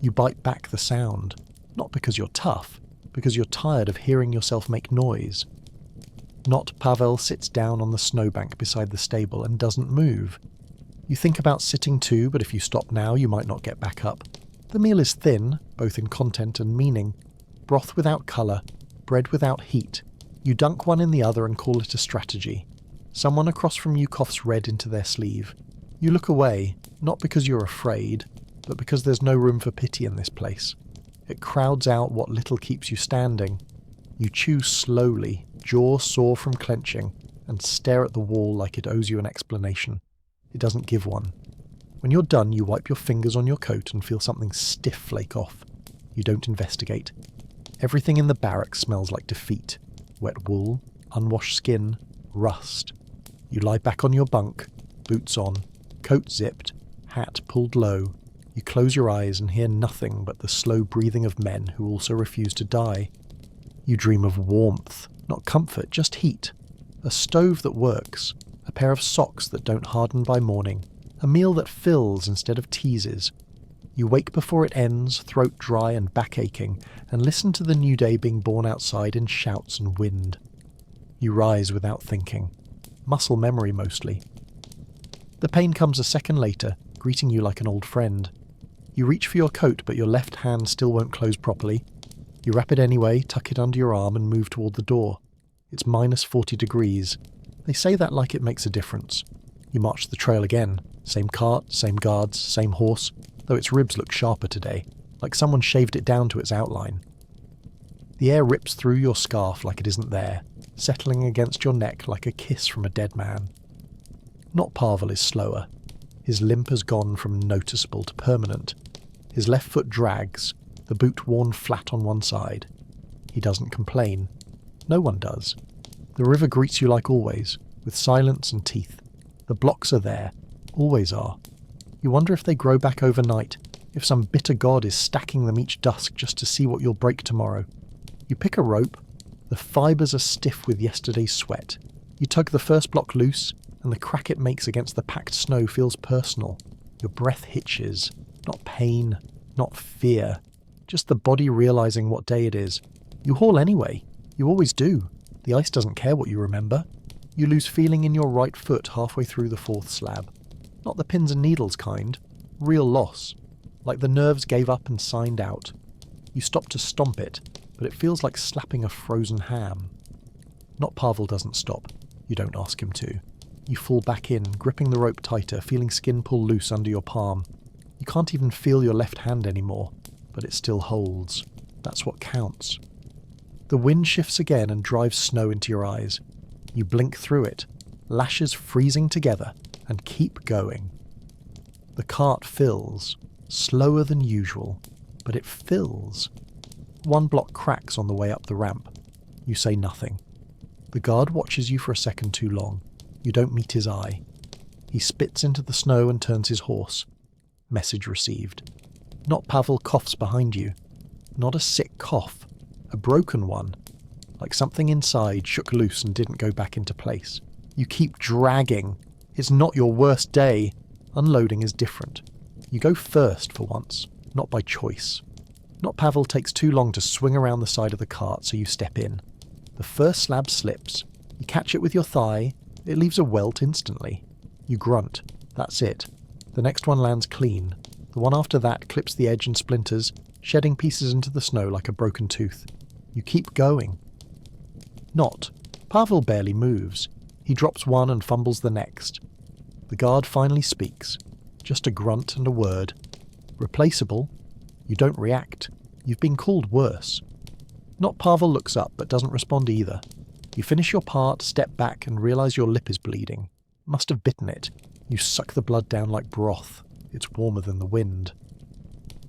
You bite back the sound, not because you're tough, because you're tired of hearing yourself make noise. Not Pavel sits down on the snowbank beside the stable and doesn't move. You think about sitting too, but if you stop now you might not get back up. The meal is thin, both in content and meaning. Broth without colour, bread without heat. You dunk one in the other and call it a strategy. Someone across from you coughs red into their sleeve. You look away, not because you're afraid, but because there's no room for pity in this place. It crowds out what little keeps you standing. You chew slowly, jaw sore from clenching, and stare at the wall like it owes you an explanation. It doesn't give one. When you're done, you wipe your fingers on your coat and feel something stiff flake off. You don't investigate. Everything in the barracks smells like defeat. Wet wool, unwashed skin, rust. You lie back on your bunk, boots on, coat zipped, hat pulled low. You close your eyes and hear nothing but the slow breathing of men who also refuse to die. You dream of warmth, not comfort, just heat. A stove that works. A pair of socks that don't harden by morning. A meal that fills instead of teases. You wake before it ends, throat dry and back aching, and listen to the new day being born outside in shouts and wind. You rise without thinking. Muscle memory mostly. The pain comes a second later, greeting you like an old friend. You reach for your coat, but your left hand still won't close properly. You wrap it anyway, tuck it under your arm and move toward the door. It's -40 degrees. They say that like it makes a difference. You march the trail again. Same cart, same guards, same horse, though its ribs look sharper today, like someone shaved it down to its outline. The air rips through your scarf like it isn't there, settling against your neck like a kiss from a dead man. Not Pavel is slower. His limp has gone from noticeable to permanent. His left foot drags, the boot worn flat on one side. He doesn't complain. No one does. The river greets you like always, with silence and teeth. The blocks are there, always are. You wonder if they grow back overnight, if some bitter god is stacking them each dusk just to see what you'll break tomorrow. You pick a rope. The fibres are stiff with yesterday's sweat. You tug the first block loose, and the crack it makes against the packed snow feels personal. Your breath hitches. Not pain, not fear. Just the body realizing what day it is. You haul anyway. You always do. The ice doesn't care what you remember. You lose feeling in your right foot halfway through the fourth slab. Not the pins and needles kind. Real loss. Like the nerves gave up and signed out. You stop to stomp it, but it feels like slapping a frozen ham. Not Pavel doesn't stop. You don't ask him to. You fall back in, gripping the rope tighter, feeling skin pull loose under your palm. You can't even feel your left hand anymore, but it still holds. That's what counts. The wind shifts again and drives snow into your eyes. You blink through it, lashes freezing together, and keep going. The cart fills, slower than usual, but it fills. One block cracks on the way up the ramp. You say nothing. The guard watches you for a second too long. You don't meet his eye. He spits into the snow and turns his horse. Message received. Not Pavel coughs behind you. Not a sick cough. A broken one. Like something inside shook loose and didn't go back into place. You keep dragging. It's not your worst day. Unloading is different. You go first for once, not by choice. Not Pavel takes too long to swing around the side of the cart, so you step in. The first slab slips. You catch it with your thigh. It leaves a welt instantly. You grunt. That's it. The next one lands clean. The one after that clips the edge and splinters, shedding pieces into the snow like a broken tooth. You keep going. Not. Pavel barely moves. He drops one and fumbles the next. The guard finally speaks. Just a grunt and a word. Replaceable. You don't react. You've been called worse. Not Pavel looks up but doesn't respond either. You finish your part, step back and realise your lip is bleeding. Must have bitten it. You suck the blood down like broth. It's warmer than the wind.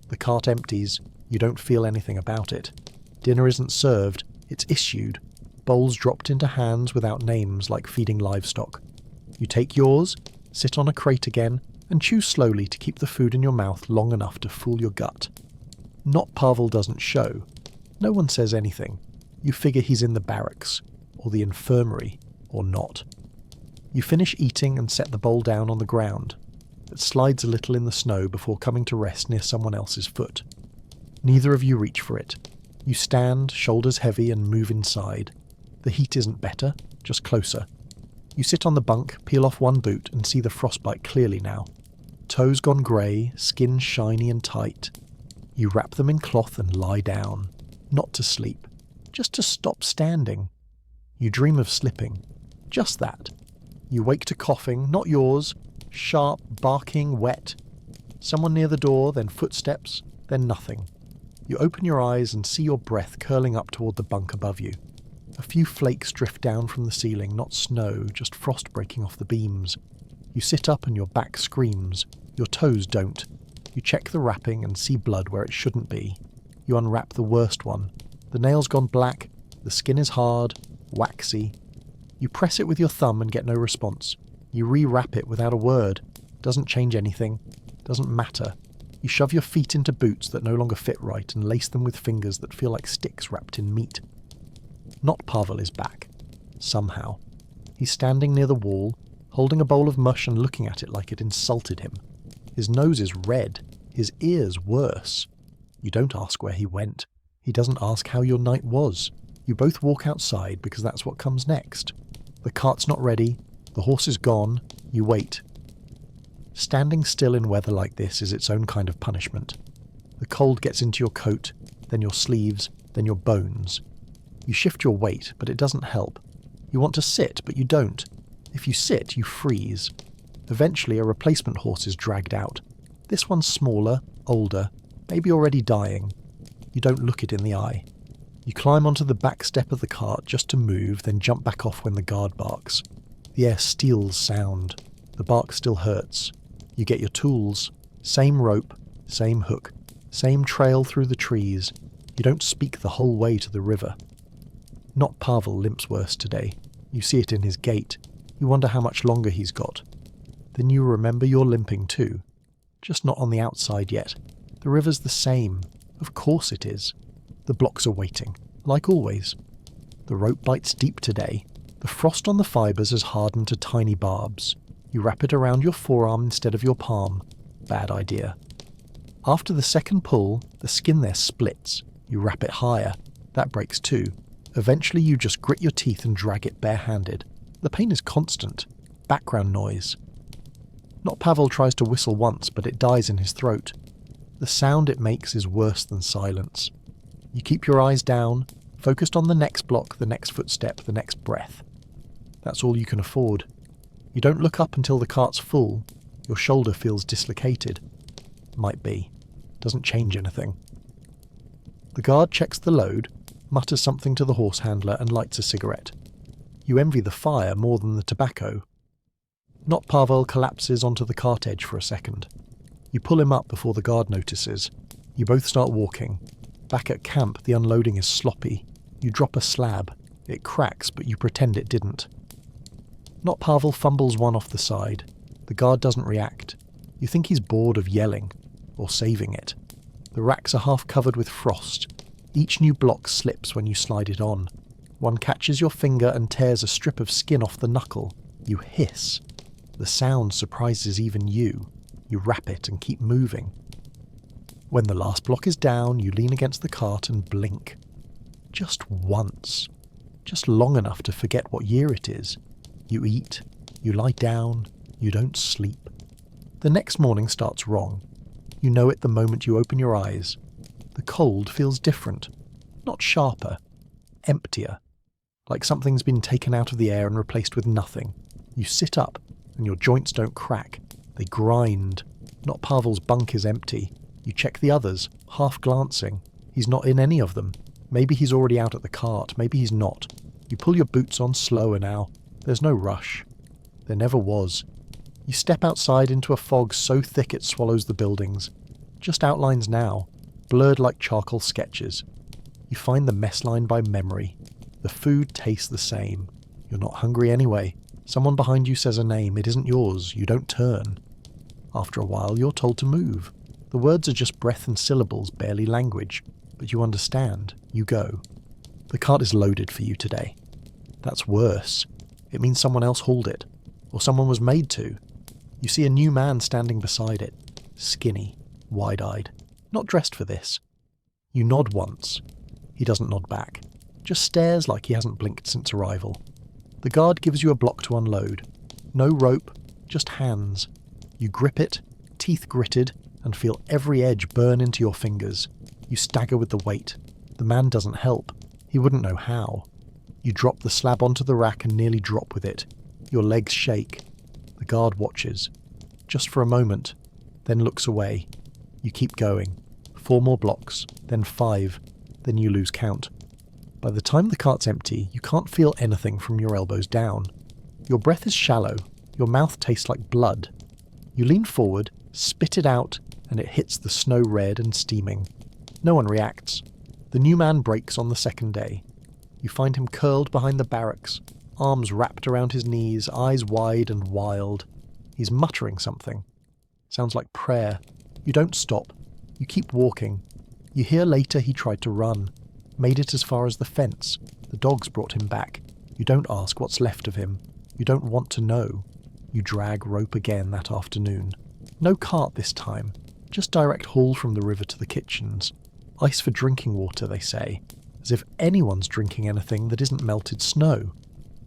The cart empties. You don't feel anything about it. Dinner isn't served. It's issued. Bowls dropped into hands without names like feeding livestock. You take yours, sit on a crate again, and chew slowly to keep the food in your mouth long enough to fool your gut. Not Pavel doesn't show. No one says anything. You figure he's in the barracks, or the infirmary, or not. You finish eating and set the bowl down on the ground. It slides a little in the snow before coming to rest near someone else's foot. Neither of you reach for it. You stand, shoulders heavy, and move inside. The heat isn't better, just closer. You sit on the bunk, peel off one boot, and see the frostbite clearly now. Toes gone grey, skin shiny and tight. You wrap them in cloth and lie down. Not to sleep, just to stop standing. You dream of slipping. Just that. You wake to coughing, not yours. Sharp, barking, wet. Someone near the door, then footsteps, then nothing. You open your eyes and see your breath curling up toward the bunk above you. A few flakes drift down from the ceiling, not snow, just frost breaking off the beams. You sit up and your back screams. Your toes don't. You check the wrapping and see blood where it shouldn't be. You unwrap the worst one. The nail's gone black, the skin is hard, waxy. You press it with your thumb and get no response. You re-wrap it without a word. Doesn't change anything. Doesn't matter. You shove your feet into boots that no longer fit right and lace them with fingers that feel like sticks wrapped in meat. Not Pavel is back. Somehow. He's standing near the wall, holding a bowl of mush and looking at it like it insulted him. His nose is red. His ears worse. You don't ask where he went. He doesn't ask how your night was. You both walk outside because that's what comes next. The cart's not ready. The horse is gone. You wait. Standing still in weather like this is its own kind of punishment. The cold gets into your coat, then your sleeves, then your bones. You shift your weight, but it doesn't help. You want to sit, but you don't. If you sit, you freeze. Eventually, a replacement horse is dragged out. This one's smaller, older, maybe already dying. You don't look it in the eye. You climb onto the back step of the cart just to move, then jump back off when the guard barks. The air steals sound. The bark still hurts. You get your tools. Same rope, same hook, same trail through the trees. You don't speak the whole way to the river. Not Pavel limps worse today. You see it in his gait. You wonder how much longer he's got. Then you remember you're limping too. Just not on the outside yet. The river's the same. Of course it is. The blocks are waiting, like always. The rope bites deep today. The frost on the fibres has hardened to tiny barbs. You wrap it around your forearm instead of your palm. Bad idea. After the second pull, the skin there splits. You wrap it higher. That breaks too. Eventually you just grit your teeth and drag it barehanded. The pain is constant. Background noise. Not Pavel tries to whistle once, but it dies in his throat. The sound it makes is worse than silence. You keep your eyes down, focused on the next block, the next footstep, the next breath. That's all you can afford. You don't look up until the cart's full. Your shoulder feels dislocated. Might be. Doesn't change anything. The guard checks the load, mutters something to the horse handler and lights a cigarette. You envy the fire more than the tobacco. Not Pavel collapses onto the cart edge for a second. You pull him up before the guard notices. You both start walking. Back at camp, the unloading is sloppy. You drop a slab. It cracks, but you pretend it didn't. Not Pavel fumbles one off the side. The guard doesn't react. You think he's bored of yelling, or saving it. The racks are half covered with frost. Each new block slips when you slide it on. One catches your finger and tears a strip of skin off the knuckle. You hiss. The sound surprises even you. You wrap it and keep moving. When the last block is down, you lean against the cart and blink. Just once. Just long enough to forget what year it is. You eat. You lie down. You don't sleep. The next morning starts wrong. You know it the moment you open your eyes. The cold feels different. Not sharper. Emptier. Like something's been taken out of the air and replaced with nothing. You sit up, and your joints don't crack. They grind. Not Pavel's bunk is empty. You check the others, half glancing. He's not in any of them. Maybe he's already out at the cart. Maybe he's not. You pull your boots on slower now. There's no rush. There never was. You step outside into a fog so thick it swallows the buildings. Just outlines now, blurred like charcoal sketches. You find the mess line by memory. The food tastes the same. You're not hungry anyway. Someone behind you says a name. It isn't yours. You don't turn. After a while, you're told to move. The words are just breath and syllables, barely language. But you understand. You go. The cart is loaded for you today. That's worse. It means someone else hauled it. Or someone was made to. You see a new man standing beside it. Skinny. Wide-eyed. Not dressed for this. You nod once. He doesn't nod back. Just stares like he hasn't blinked since arrival. The guard gives you a block to unload. No rope, just hands. You grip it, teeth gritted, and feel every edge burn into your fingers. You stagger with the weight. The man doesn't help. He wouldn't know how. You drop the slab onto the rack and nearly drop with it. Your legs shake. The guard watches. Just for a moment, then looks away. You keep going. 4 more blocks, then 5, then you lose count. By the time the cart's empty, you can't feel anything from your elbows down. Your breath is shallow. Your mouth tastes like blood. You lean forward, spit it out, and it hits the snow red and steaming. No one reacts. The new man breaks on the second day. You find him curled behind the barracks, arms wrapped around his knees, eyes wide and wild. He's muttering something. Sounds like prayer. You don't stop. You keep walking. You hear later he tried to run. Made it as far as the fence. The dogs brought him back. You don't ask what's left of him. You don't want to know. You drag rope again that afternoon. No cart this time. Just direct haul from the river to the kitchens. Ice for drinking water, they say. As if anyone's drinking anything that isn't melted snow.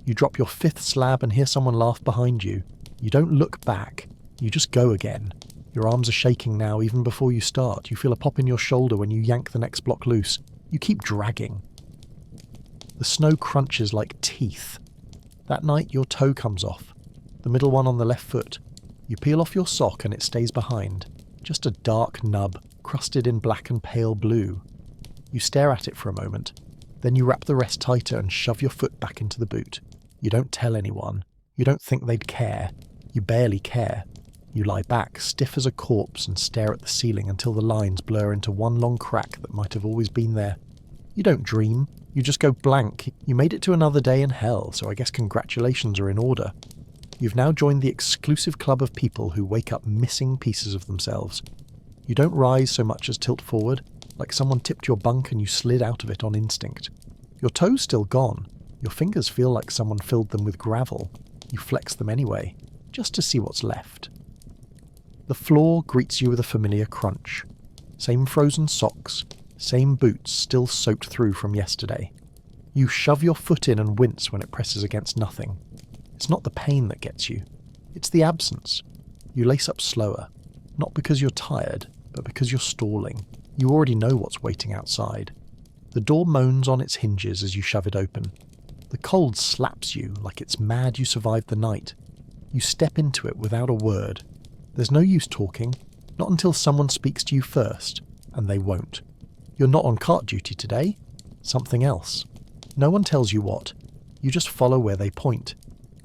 You drop your 5th slab and hear someone laugh behind you. You don't look back. You just go again. Your arms are shaking now even before you start. You feel a pop in your shoulder when you yank the next block loose. You keep dragging. The snow crunches like teeth. That night your toe comes off. The middle one on the left foot. You peel off your sock and it stays behind, just a dark nub crusted in black and pale blue. You stare at it for a moment, then you wrap the rest tighter and shove your foot back into the boot. You don't tell anyone. You don't think they'd care. You barely care. You lie back, stiff as a corpse, and stare at the ceiling until the lines blur into one long crack that might have always been there. You don't dream. You just go blank. You made it to another day in hell, so I guess congratulations are in order. You've now joined the exclusive club of people who wake up missing pieces of themselves. You don't rise so much as tilt forward, like someone tipped your bunk and you slid out of it on instinct. Your toes still gone. Your fingers feel like someone filled them with gravel. You flex them anyway, just to see what's left. The floor greets you with a familiar crunch. Same frozen socks, same boots still soaked through from yesterday. You shove your foot in and wince when it presses against nothing. It's not the pain that gets you. It's the absence. You lace up slower, not because you're tired, but because you're stalling. You already know what's waiting outside. The door moans on its hinges as you shove it open. The cold slaps you like it's mad you survived the night. You step into it without a word. There's no use talking, not until someone speaks to you first, and they won't. You're not on cart duty today. Something else. No one tells you what. You just follow where they point.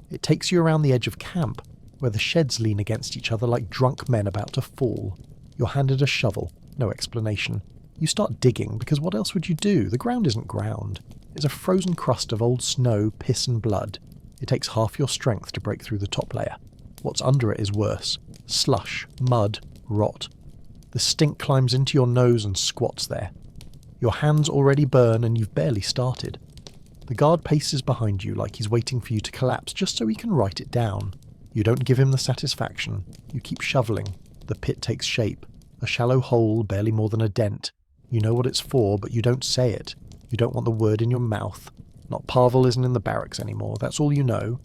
It takes you around the edge of camp, where the sheds lean against each other like drunk men about to fall. You're handed a shovel, no explanation. You start digging, because what else would you do? The ground isn't ground. It's a frozen crust of old snow, piss and blood. It takes half your strength to break through the top layer. What's under it is worse. Slush, mud, rot. The stink climbs into your nose and squats there. Your hands already burn and you've barely started. The guard paces behind you like he's waiting for you to collapse just so he can write it down. You don't give him the satisfaction. You keep shoveling. The pit takes shape. A shallow hole, barely more than a dent. You know what it's for, but you don't say it. You don't want the word in your mouth. Not Pavel isn't in the barracks anymore, that's all you know.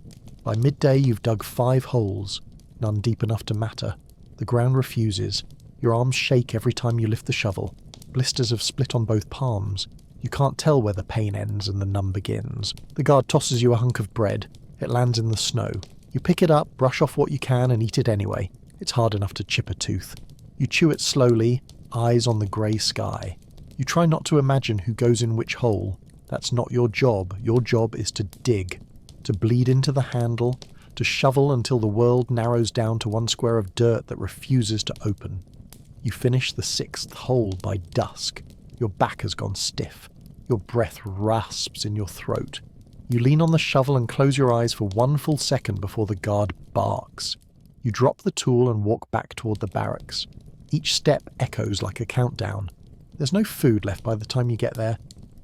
By midday you've dug 5 holes, none deep enough to matter. The ground refuses. Your arms shake every time you lift the shovel. Blisters have split on both palms. You can't tell where the pain ends and the numb begins. The guard tosses you a hunk of bread. It lands in the snow. You pick it up, brush off what you can and eat it anyway. It's hard enough to chip a tooth. You chew it slowly, eyes on the grey sky. You try not to imagine who goes in which hole. That's not your job. Your job is to dig, to bleed into the handle, to shovel until the world narrows down to one square of dirt that refuses to open. You finish the 6th hole by dusk. Your back has gone stiff. Your breath rasps in your throat. You lean on the shovel and close your eyes for 1 full second before the guard barks. You drop the tool and walk back toward the barracks. Each step echoes like a countdown. There's no food left by the time you get there.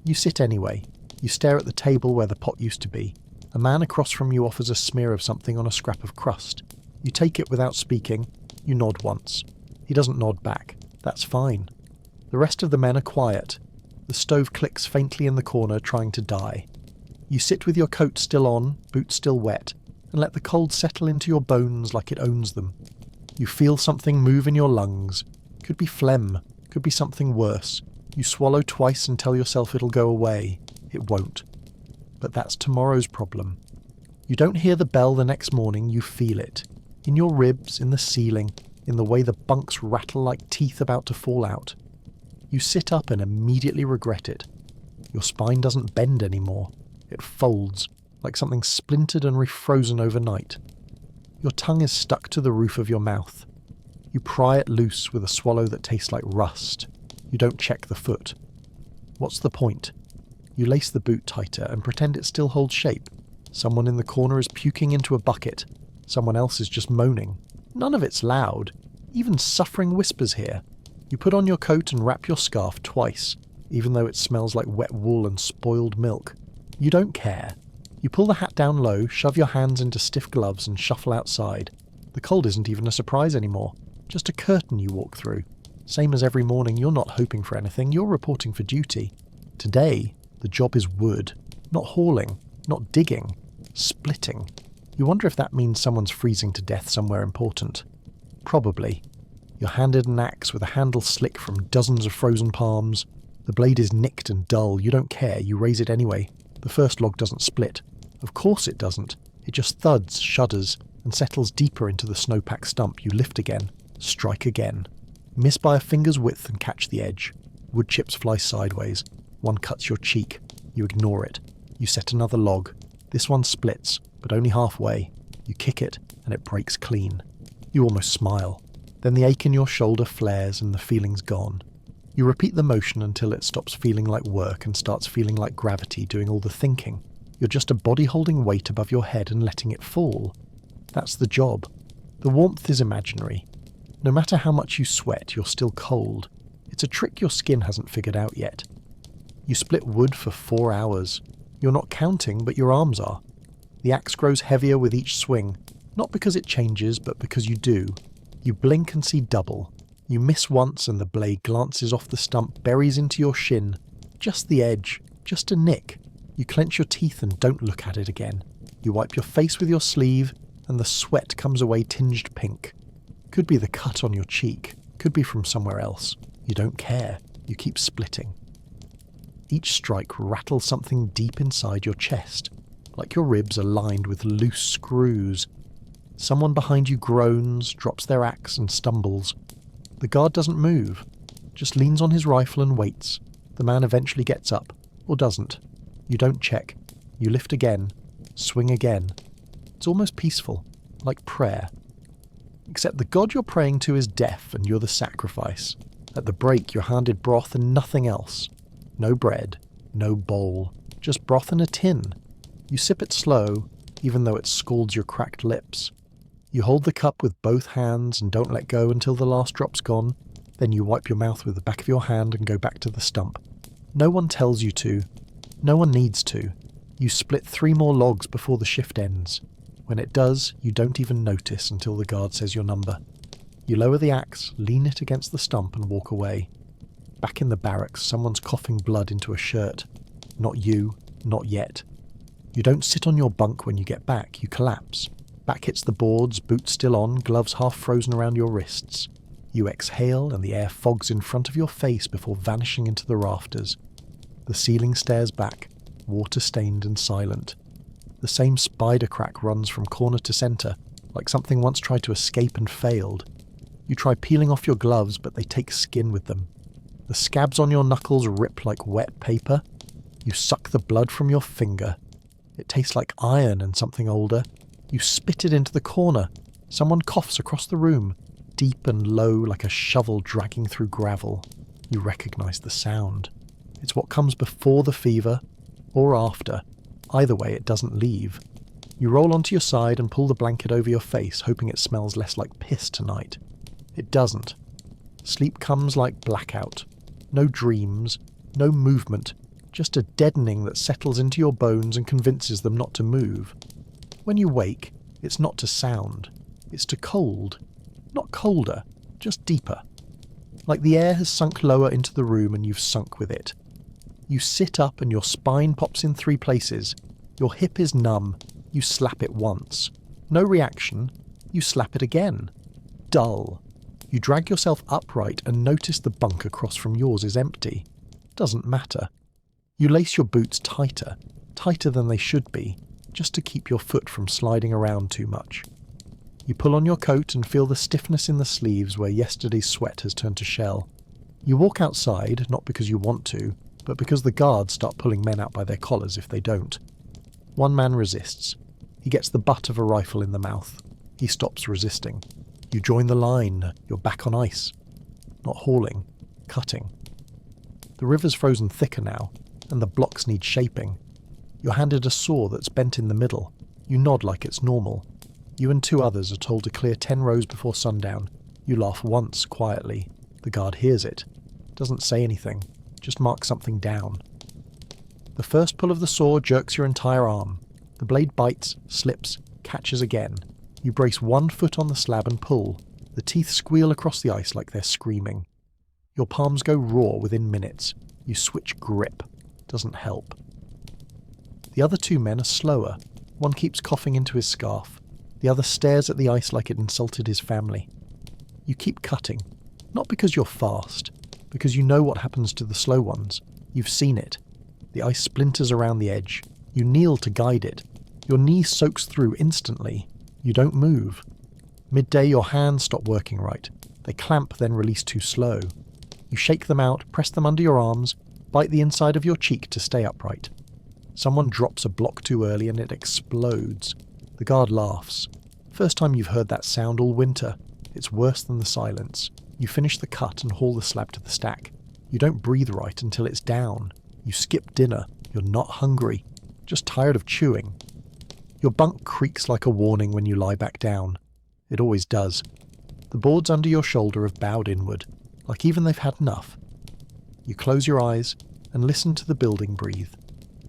You sit anyway. You stare at the table where the pot used to be. A man across from you offers a smear of something on a scrap of crust. You take it without speaking. You nod once. He doesn't nod back. That's fine. The rest of the men are quiet. The stove clicks faintly in the corner, trying to die. You sit with your coat still on, boots still wet, and let the cold settle into your bones like it owns them. You feel something move in your lungs. Could be phlegm, could be something worse. You swallow twice and tell yourself it'll go away. It won't. But that's tomorrow's problem. You don't hear the bell the next morning, you feel it. In your ribs, in the ceiling, in the way the bunks rattle like teeth about to fall out. You sit up and immediately regret it. Your spine doesn't bend anymore. It folds, like something splintered and refrozen overnight. Your tongue is stuck to the roof of your mouth. You pry it loose with a swallow that tastes like rust. You don't check the foot. What's the point? You lace the boot tighter and pretend it still holds shape. Someone in the corner is puking into a bucket. Someone else is just moaning. None of it's loud. Even suffering whispers here. You put on your coat and wrap your scarf twice, even though it smells like wet wool and spoiled milk. You don't care. You pull the hat down low, shove your hands into stiff gloves and shuffle outside. The cold isn't even a surprise anymore. Just a curtain you walk through. Same as every morning, you're not hoping for anything, you're reporting for duty. Today, the job is wood. Not hauling, not digging, splitting. You wonder if that means someone's freezing to death somewhere important. Probably. You're handed an axe with a handle slick from dozens of frozen palms. The blade is nicked and dull. You don't care. You raise it anyway. The first log doesn't split. Of course it doesn't. It just thuds, shudders, and settles deeper into the snowpack stump, you lift again, strike again. Miss by a finger's width and catch the edge. Wood chips fly sideways. One cuts your cheek. You ignore it. You set another log. This one splits, but only halfway. You kick it, and it breaks clean. You almost smile. Then the ache in your shoulder flares and the feeling's gone. You repeat the motion until it stops feeling like work and starts feeling like gravity doing all the thinking. You're just a body holding weight above your head and letting it fall. That's the job. The warmth is imaginary. No matter how much you sweat, you're still cold. It's a trick your skin hasn't figured out yet. You split wood for 4 hours. You're not counting, but your arms are. The axe grows heavier with each swing, not because it changes, but because you do. You blink and see double. You miss once and the blade glances off the stump, buries into your shin. Just the edge, just a nick. You clench your teeth and don't look at it again. You wipe your face with your sleeve, and the sweat comes away tinged pink. Could be the cut on your cheek, could be from somewhere else. You don't care. You keep splitting. Each strike rattles something deep inside your chest, like your ribs are lined with loose screws. Someone behind you groans, drops their axe and stumbles. The guard doesn't move, just leans on his rifle and waits. The man eventually gets up, or doesn't. You don't check. You lift again, swing again. It's almost peaceful, like prayer. Except the god you're praying to is deaf and you're the sacrifice. At the break you're handed broth and nothing else. No bread, no bowl, just broth in a tin. You sip it slow, even though it scalds your cracked lips. You hold the cup with both hands and don't let go until the last drop's gone. Then you wipe your mouth with the back of your hand and go back to the stump. No one tells you to. No one needs to. You split 3 more logs before the shift ends. When it does, you don't even notice until the guard says your number. You lower the axe, lean it against the stump and walk away. Back in the barracks, someone's coughing blood into a shirt. Not you, not yet. You don't sit on your bunk when you get back, you collapse. Back hits the boards, boots still on, gloves half frozen around your wrists. You exhale and the air fogs in front of your face before vanishing into the rafters. The ceiling stares back, water-stained and silent. The same spider crack runs from corner to centre, like something once tried to escape and failed. You try peeling off your gloves, but they take skin with them. The scabs on your knuckles rip like wet paper. You suck the blood from your finger. It tastes like iron and something older. You spit it into the corner. Someone coughs across the room, deep and low like a shovel dragging through gravel. You recognise the sound. It's what comes before the fever, or after. Either way, it doesn't leave. You roll onto your side and pull the blanket over your face, hoping it smells less like piss tonight. It doesn't. Sleep comes like blackout. No dreams, no movement, just a deadening that settles into your bones and convinces them not to move. When you wake, it's not to sound. It's to cold. Not colder, just deeper. Like the air has sunk lower into the room and you've sunk with it. You sit up and your spine pops in 3 places. Your hip is numb. You slap it once. No reaction. You slap it again. Dull. You drag yourself upright and notice the bunk across from yours is empty. Doesn't matter. You lace your boots tighter than they should be, just to keep your foot from sliding around too much. You pull on your coat and feel the stiffness in the sleeves where yesterday's sweat has turned to shell. You walk outside, not because you want to, but because the guards start pulling men out by their collars if they don't. One man resists. He gets the butt of a rifle in the mouth. He stops resisting. You join the line. You're back on ice. Not hauling, cutting. The river's frozen thicker now, and the blocks need shaping. You're handed a saw that's bent in the middle. You nod like it's normal. You and 2 others are told to clear 10 rows before sundown. You laugh once, quietly. The guard hears it. Doesn't say anything. Just marks something down. The first pull of the saw jerks your entire arm. The blade bites, slips, catches again. You brace 1 foot on the slab and pull. The teeth squeal across the ice like they're screaming. Your palms go raw within minutes. You switch grip. Doesn't help. The other 2 men are slower. One keeps coughing into his scarf. The other stares at the ice like it insulted his family. You keep cutting. Not because you're fast. Because you know what happens to the slow ones. You've seen it. The ice splinters around the edge. You kneel to guide it. Your knee soaks through instantly. You don't move. Midday, your hands stop working right. They clamp, then release too slow. You shake them out, press them under your arms, bite the inside of your cheek to stay upright. Someone drops a block too early and it explodes. The guard laughs. First time you've heard that sound all winter. It's worse than the silence. You finish the cut and haul the slab to the stack. You don't breathe right until it's down. You skip dinner. You're not hungry. Just tired of chewing. Your bunk creaks like a warning when you lie back down. It always does. The boards under your shoulder have bowed inward, like even they've had enough. You close your eyes and listen to the building breathe.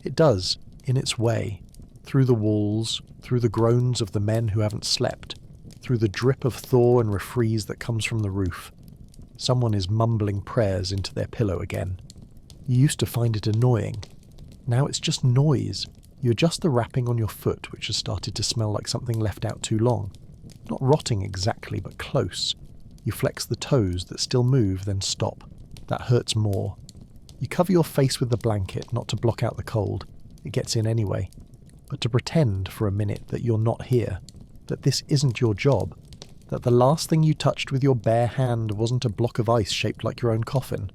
It does, in its way, through the walls, through the groans of the men who haven't slept, through the drip of thaw and refreeze that comes from the roof. Someone is mumbling prayers into their pillow again. You used to find it annoying. Now it's just noise. You adjust the wrapping on your foot, which has started to smell like something left out too long. Not rotting exactly, but close. You flex the toes that still move, then stop. That hurts more. You cover your face with the blanket, not to block out the cold. It gets in anyway. But to pretend for a minute that you're not here, that this isn't your job, that the last thing you touched with your bare hand wasn't a block of ice shaped like your own coffin.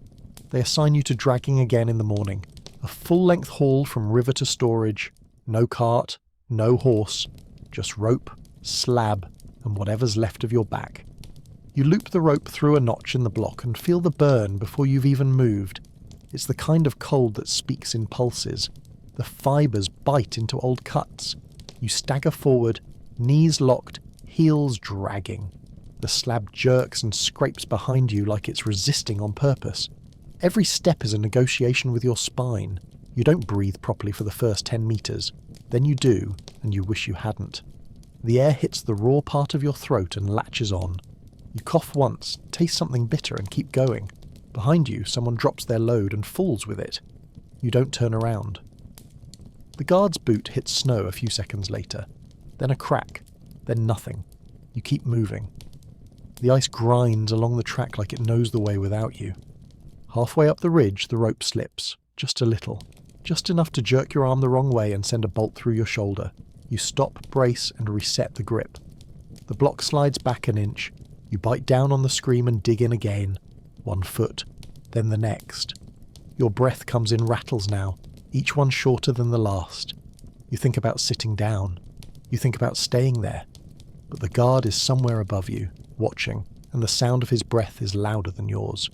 They assign you to dragging again in the morning. A full-length haul from river to storage. No cart, no horse, just rope, slab, and whatever's left of your back. You loop the rope through a notch in the block and feel the burn before you've even moved. It's the kind of cold that speaks in pulses. The fibres bite into old cuts. You stagger forward, knees locked, heels dragging. The slab jerks and scrapes behind you like it's resisting on purpose. Every step is a negotiation with your spine. You don't breathe properly for the first 10 metres. Then you do, and you wish you hadn't. The air hits the raw part of your throat and latches on. You cough once, taste something bitter and keep going. Behind you, someone drops their load and falls with it. You don't turn around. The guard's boot hits snow a few seconds later. Then a crack. Then nothing. You keep moving. The ice grinds along the track like it knows the way without you. Halfway up the ridge, the rope slips. Just a little. Just enough to jerk your arm the wrong way and send a bolt through your shoulder. You stop, brace, and reset the grip. The block slides back an inch. You bite down on the scream and dig in again. 1 foot. Then the next. Your breath comes in rattles now, each one shorter than the last. You think about sitting down. You think about staying there. But the guard is somewhere above you, watching, and the sound of his breath is louder than yours.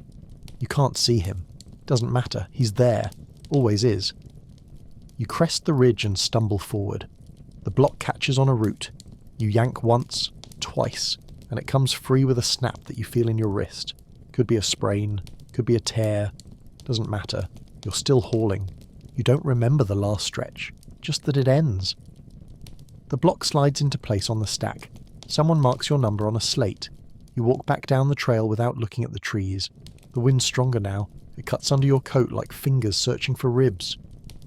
You can't see him. Doesn't matter. He's there. Always is. You crest the ridge and stumble forward. The block catches on a root. You yank once, twice, and it comes free with a snap that you feel in your wrist. Could be a sprain, could be a tear. Doesn't matter. You're still hauling. You don't remember the last stretch, just that it ends. The block slides into place on the stack. Someone marks your number on a slate. You walk back down the trail without looking at the trees. The wind's stronger now. It cuts under your coat like fingers searching for ribs.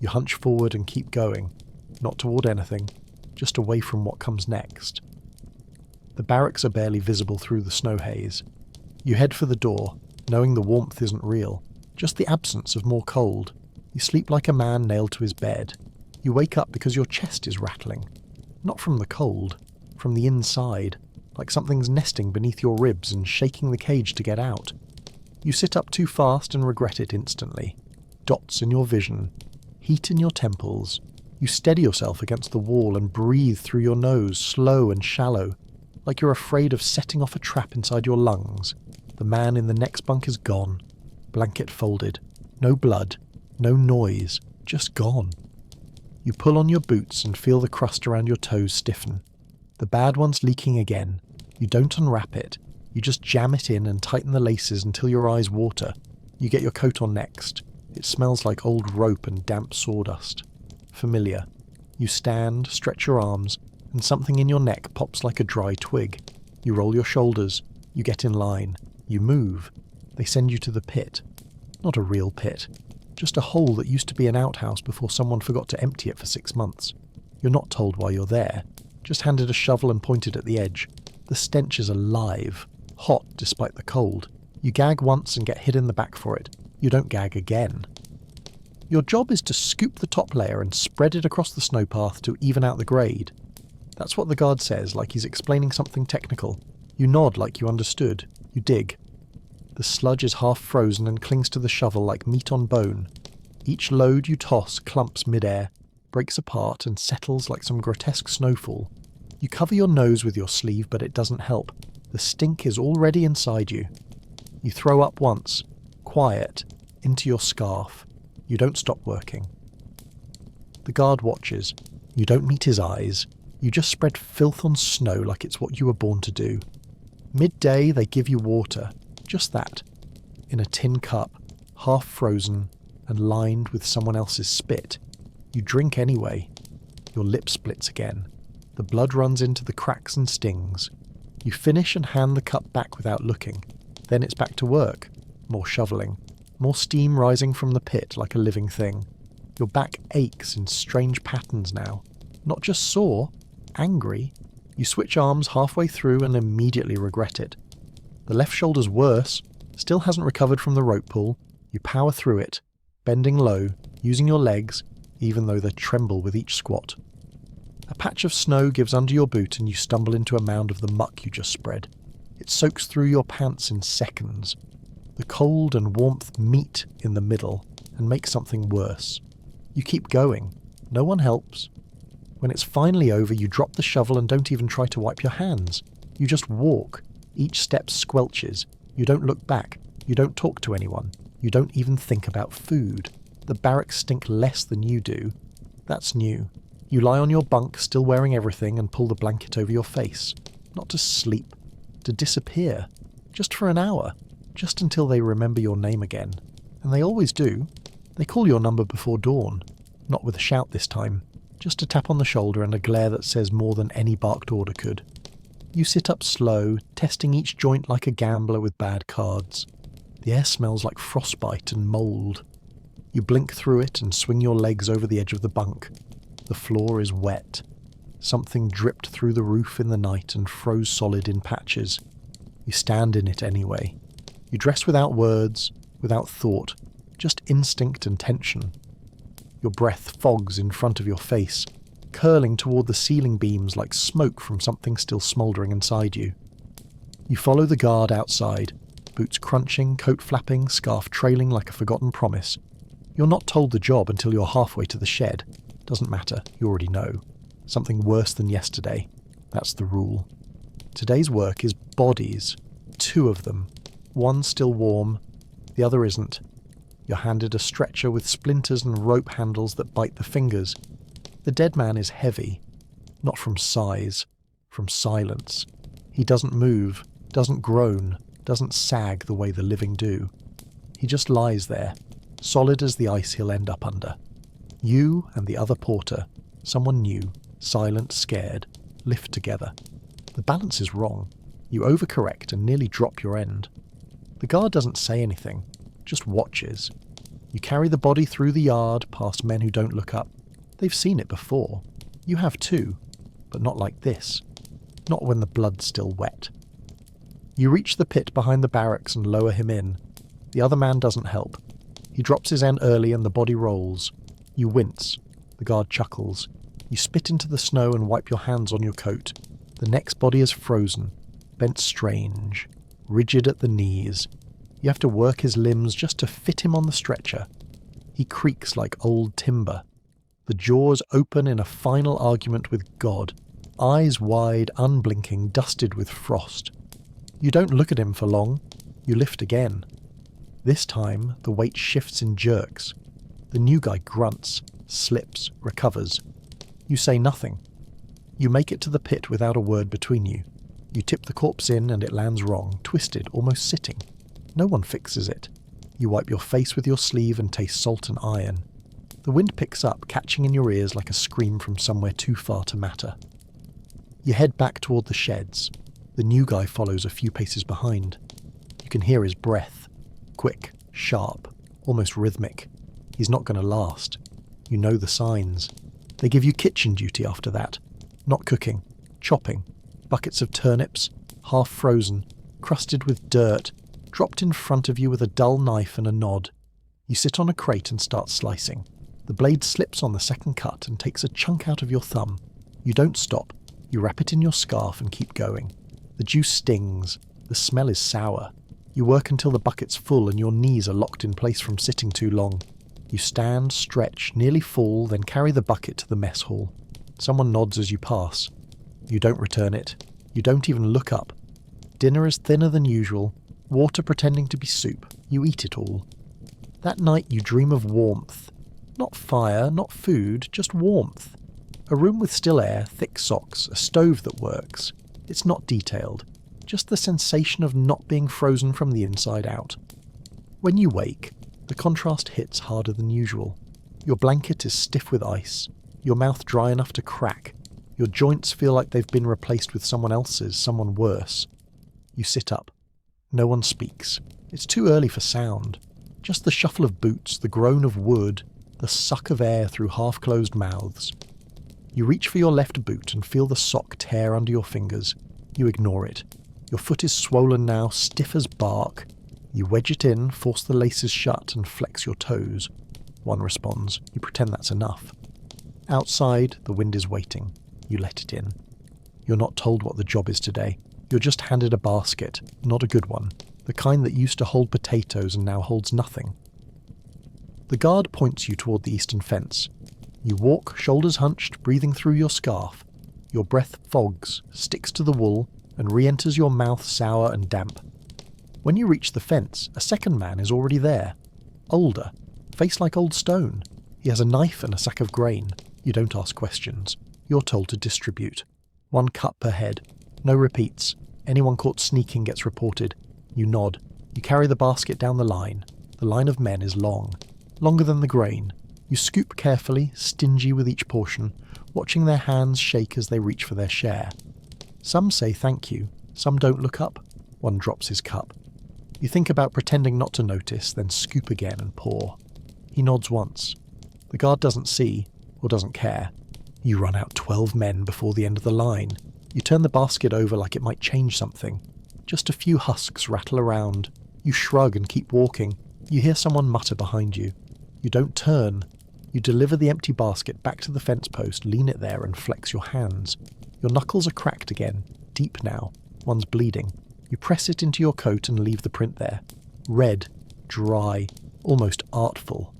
You hunch forward and keep going. Not toward anything, just away from what comes next. The barracks are barely visible through the snow haze. You head for the door, knowing the warmth isn't real, just the absence of more cold. You sleep like a man nailed to his bed. You wake up because your chest is rattling. Not from the cold, from the inside, like something's nesting beneath your ribs and shaking the cage to get out. You sit up too fast and regret it instantly. Dots in your vision, heat in your temples. You steady yourself against the wall and breathe through your nose, slow and shallow, like you're afraid of setting off a trap inside your lungs. The man in the next bunk is gone. Blanket folded. No blood. No noise. Just gone. You pull on your boots and feel the crust around your toes stiffen. The bad one's leaking again. You don't unwrap it. You just jam it in and tighten the laces until your eyes water. You get your coat on next. It smells like old rope and damp sawdust. Familiar. You stand, stretch your arms, and something in your neck pops like a dry twig. You roll your shoulders. You get in line. You move. They send you to the pit. Not a real pit. Just a hole that used to be an outhouse before someone forgot to empty it for 6 months. You're not told why you're there. Just handed a shovel and pointed at the edge. The stench is alive. Hot despite the cold. You gag once and get hit in the back for it. You don't gag again. Your job is to scoop the top layer and spread it across the snowpath to even out the grade. That's what the guard says, like he's explaining something technical. You nod like you understood. You dig. The sludge is half frozen and clings to the shovel like meat on bone. Each load you toss clumps mid-air, breaks apart and settles like some grotesque snowfall. You cover your nose with your sleeve, but it doesn't help. The stink is already inside you. You throw up once, quiet, into your scarf. You don't stop working. The guard watches. You don't meet his eyes. You just spread filth on snow like it's what you were born to do. Midday, they give you water. Just that. In a tin cup, half frozen and lined with someone else's spit. You drink anyway. Your lip splits again. The blood runs into the cracks and stings. You finish and hand the cup back without looking. Then it's back to work. More shoveling. More steam rising from the pit like a living thing. Your back aches in strange patterns now. Not just sore, angry. You switch arms halfway through and immediately regret it. The left shoulder's worse, still hasn't recovered from the rope pull. You power through it, bending low, using your legs, even though they tremble with each squat. A patch of snow gives under your boot and you stumble into a mound of the muck you just spread. It soaks through your pants in seconds. The cold and warmth meet in the middle and make something worse. You keep going. No one helps. When it's finally over, you drop the shovel and don't even try to wipe your hands. You just walk. Each step squelches. You don't look back. You don't talk to anyone. You don't even think about food. The barracks stink less than you do. That's new. You lie on your bunk, still wearing everything, and pull the blanket over your face. Not to sleep. To disappear. Just for an hour. Just until they remember your name again. And they always do. They call your number before dawn. Not with a shout this time. Just a tap on the shoulder and a glare that says more than any barked order could. You sit up slow, testing each joint like a gambler with bad cards. The air smells like frostbite and mould. You blink through it and swing your legs over the edge of the bunk. The floor is wet. Something dripped through the roof in the night and froze solid in patches. You stand in it anyway. You dress without words, without thought, just instinct and tension. Your breath fogs in front of your face, curling toward the ceiling beams like smoke from something still smouldering inside you. You follow the guard outside, boots crunching, coat flapping, scarf trailing like a forgotten promise. You're not told the job until you're halfway to the shed. Doesn't matter, you already know. Something worse than yesterday. That's the rule. Today's work is bodies. 2 of them. One still warm, the other isn't. You're handed a stretcher with splinters and rope handles that bite the fingers. The dead man is heavy. Not from size, from silence. He doesn't move, doesn't groan, doesn't sag the way the living do. He just lies there, solid as the ice he'll end up under. You and the other porter, someone new, silent, scared, lift together. The balance is wrong. You overcorrect and nearly drop your end. The guard doesn't say anything, just watches. You carry the body through the yard, past men who don't look up. They've seen it before. You have too, but not like this. Not when the blood's still wet. You reach the pit behind the barracks and lower him in. The other man doesn't help. He drops his end early and the body rolls. You wince. The guard chuckles. You spit into the snow and wipe your hands on your coat. The next body is frozen, bent strange, rigid at the knees. You have to work his limbs just to fit him on the stretcher. He creaks like old timber. The jaws open in a final argument with God. Eyes wide, unblinking, dusted with frost. You don't look at him for long. You lift again. This time, the weight shifts in jerks. The new guy grunts, slips, recovers. You say nothing. You make it to the pit without a word between you. You tip the corpse in and it lands wrong, twisted, almost sitting. No one fixes it. You wipe your face with your sleeve and taste salt and iron. The wind picks up, catching in your ears like a scream from somewhere too far to matter. You head back toward the sheds. The new guy follows a few paces behind. You can hear his breath. Quick, sharp, almost rhythmic. He's not going to last. You know the signs. They give you kitchen duty after that. Not cooking, chopping. Buckets of turnips, half frozen, crusted with dirt, dropped in front of you with a dull knife and a nod. You sit on a crate and start slicing. The blade slips on the second cut and takes a chunk out of your thumb. You don't stop. You wrap it in your scarf and keep going. The juice stings. The smell is sour. You work until the bucket's full and your knees are locked in place from sitting too long. You stand, stretch, nearly fall, then carry the bucket to the mess hall. Someone nods as you pass. You don't return it. You don't even look up. Dinner is thinner than usual, water pretending to be soup. You eat it all. That night you dream of warmth. Not fire, not food, just warmth. A room with still air, thick socks, a stove that works. It's not detailed. Just the sensation of not being frozen from the inside out. When you wake, the contrast hits harder than usual. Your blanket is stiff with ice, your mouth dry enough to crack, your joints feel like they've been replaced with someone else's, someone worse. You sit up. No one speaks. It's too early for sound. Just the shuffle of boots, the groan of wood, the suck of air through half-closed mouths. You reach for your left boot and feel the sock tear under your fingers. You ignore it. Your foot is swollen now, stiff as bark. You wedge it in, force the laces shut, and flex your toes. One responds. You pretend that's enough. Outside, the wind is waiting. You let it in. You're not told what the job is today. You're just handed a basket, not a good one. The kind that used to hold potatoes and now holds nothing. The guard points you toward the eastern fence. You walk, shoulders hunched, breathing through your scarf. Your breath fogs, sticks to the wool, and re-enters your mouth sour and damp. When you reach the fence, a second man is already there. Older, face like old stone. He has a knife and a sack of grain. You don't ask questions. You're told to distribute. 1 cut per head. No repeats. Anyone caught sneaking gets reported. You nod. You carry the basket down the line. The line of men is long. Longer than the grain. You scoop carefully, stingy with each portion, watching their hands shake as they reach for their share. Some say thank you, some don't look up. One drops his cup. You think about pretending not to notice, then scoop again and pour. He nods once. The guard doesn't see, or doesn't care. You run out 12 men before the end of the line. You turn the basket over like it might change something. Just a few husks rattle around. You shrug and keep walking. You hear someone mutter behind you. You don't turn. You deliver the empty basket back to the fence post, lean it there and flex your hands. Your knuckles are cracked again, deep now. One's bleeding. You press it into your coat and leave the print there. Red, dry, almost artful.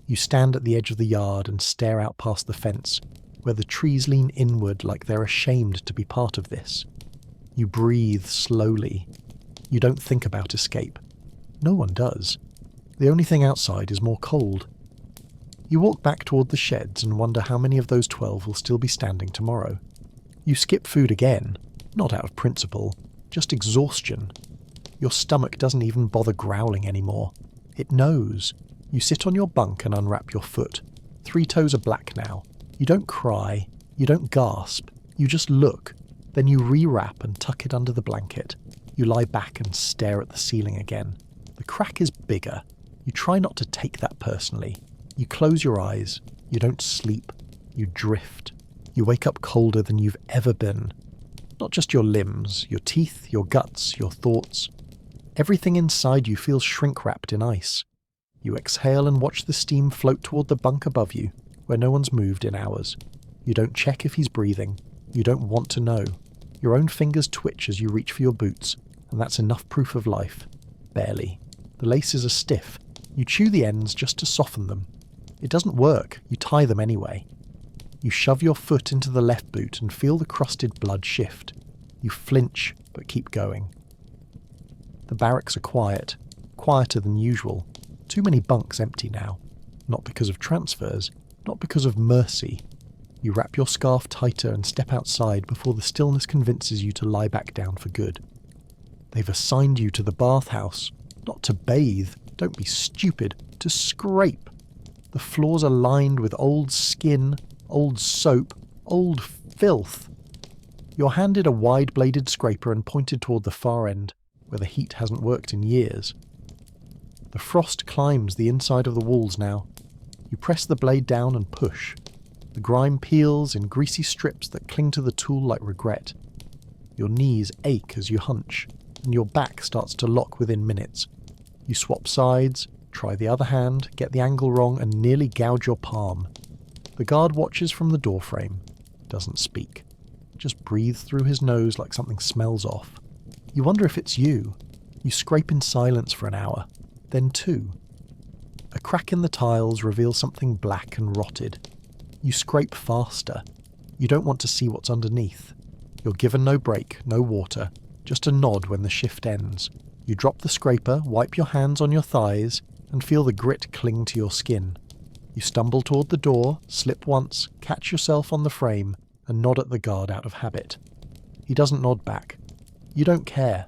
You stand at the edge of the yard and stare out past the fence, where the trees lean inward like they're ashamed to be part of this. You breathe slowly. You don't think about escape. No one does. The only thing outside is more cold. You walk back toward the sheds and wonder how many of those 12 will still be standing tomorrow. You skip food again, not out of principle, just exhaustion. Your stomach doesn't even bother growling anymore. It knows. You sit on your bunk and unwrap your foot. 3 toes are black now. You don't cry. You don't gasp. You just look. Then you rewrap and tuck it under the blanket. You lie back and stare at the ceiling again. The crack is bigger. You try not to take that personally. You close your eyes. You don't sleep. You drift. You wake up colder than you've ever been. Not just your limbs, your teeth, your guts, your thoughts. Everything inside you feels shrink-wrapped in ice. You exhale and watch the steam float toward the bunk above you, where no one's moved in hours. You don't check if he's breathing. You don't want to know. Your own fingers twitch as you reach for your boots, and that's enough proof of life. Barely. The laces are stiff. You chew the ends just to soften them. It doesn't work. You tie them anyway. You shove your foot into the left boot and feel the crusted blood shift. You flinch, but keep going. The barracks are quiet. Quieter than usual. Too many bunks empty now. Not because of transfers. Not because of mercy. You wrap your scarf tighter and step outside before the stillness convinces you to lie back down for good. They've assigned you to the bathhouse. Not to bathe. Don't be stupid. To scrape. The floors are lined with old skin, old soap, old filth. You're handed a wide-bladed scraper and pointed toward the far end, where the heat hasn't worked in years. The frost climbs the inside of the walls now. You press the blade down and push. The grime peels in greasy strips that cling to the tool like regret. Your knees ache as you hunch, and your back starts to lock within minutes. You swap sides, try the other hand, get the angle wrong, and nearly gouge your palm. The guard watches from the doorframe, doesn't speak. Just breathes through his nose like something smells off. You wonder if it's you. You scrape in silence for an hour, then two. A crack in the tiles reveals something black and rotted. You scrape faster. You don't want to see what's underneath. You're given no break, no water, just a nod when the shift ends. You drop the scraper, wipe your hands on your thighs, and feel the grit cling to your skin. You stumble toward the door, slip once, catch yourself on the frame, and nod at the guard out of habit. He doesn't nod back. You don't care.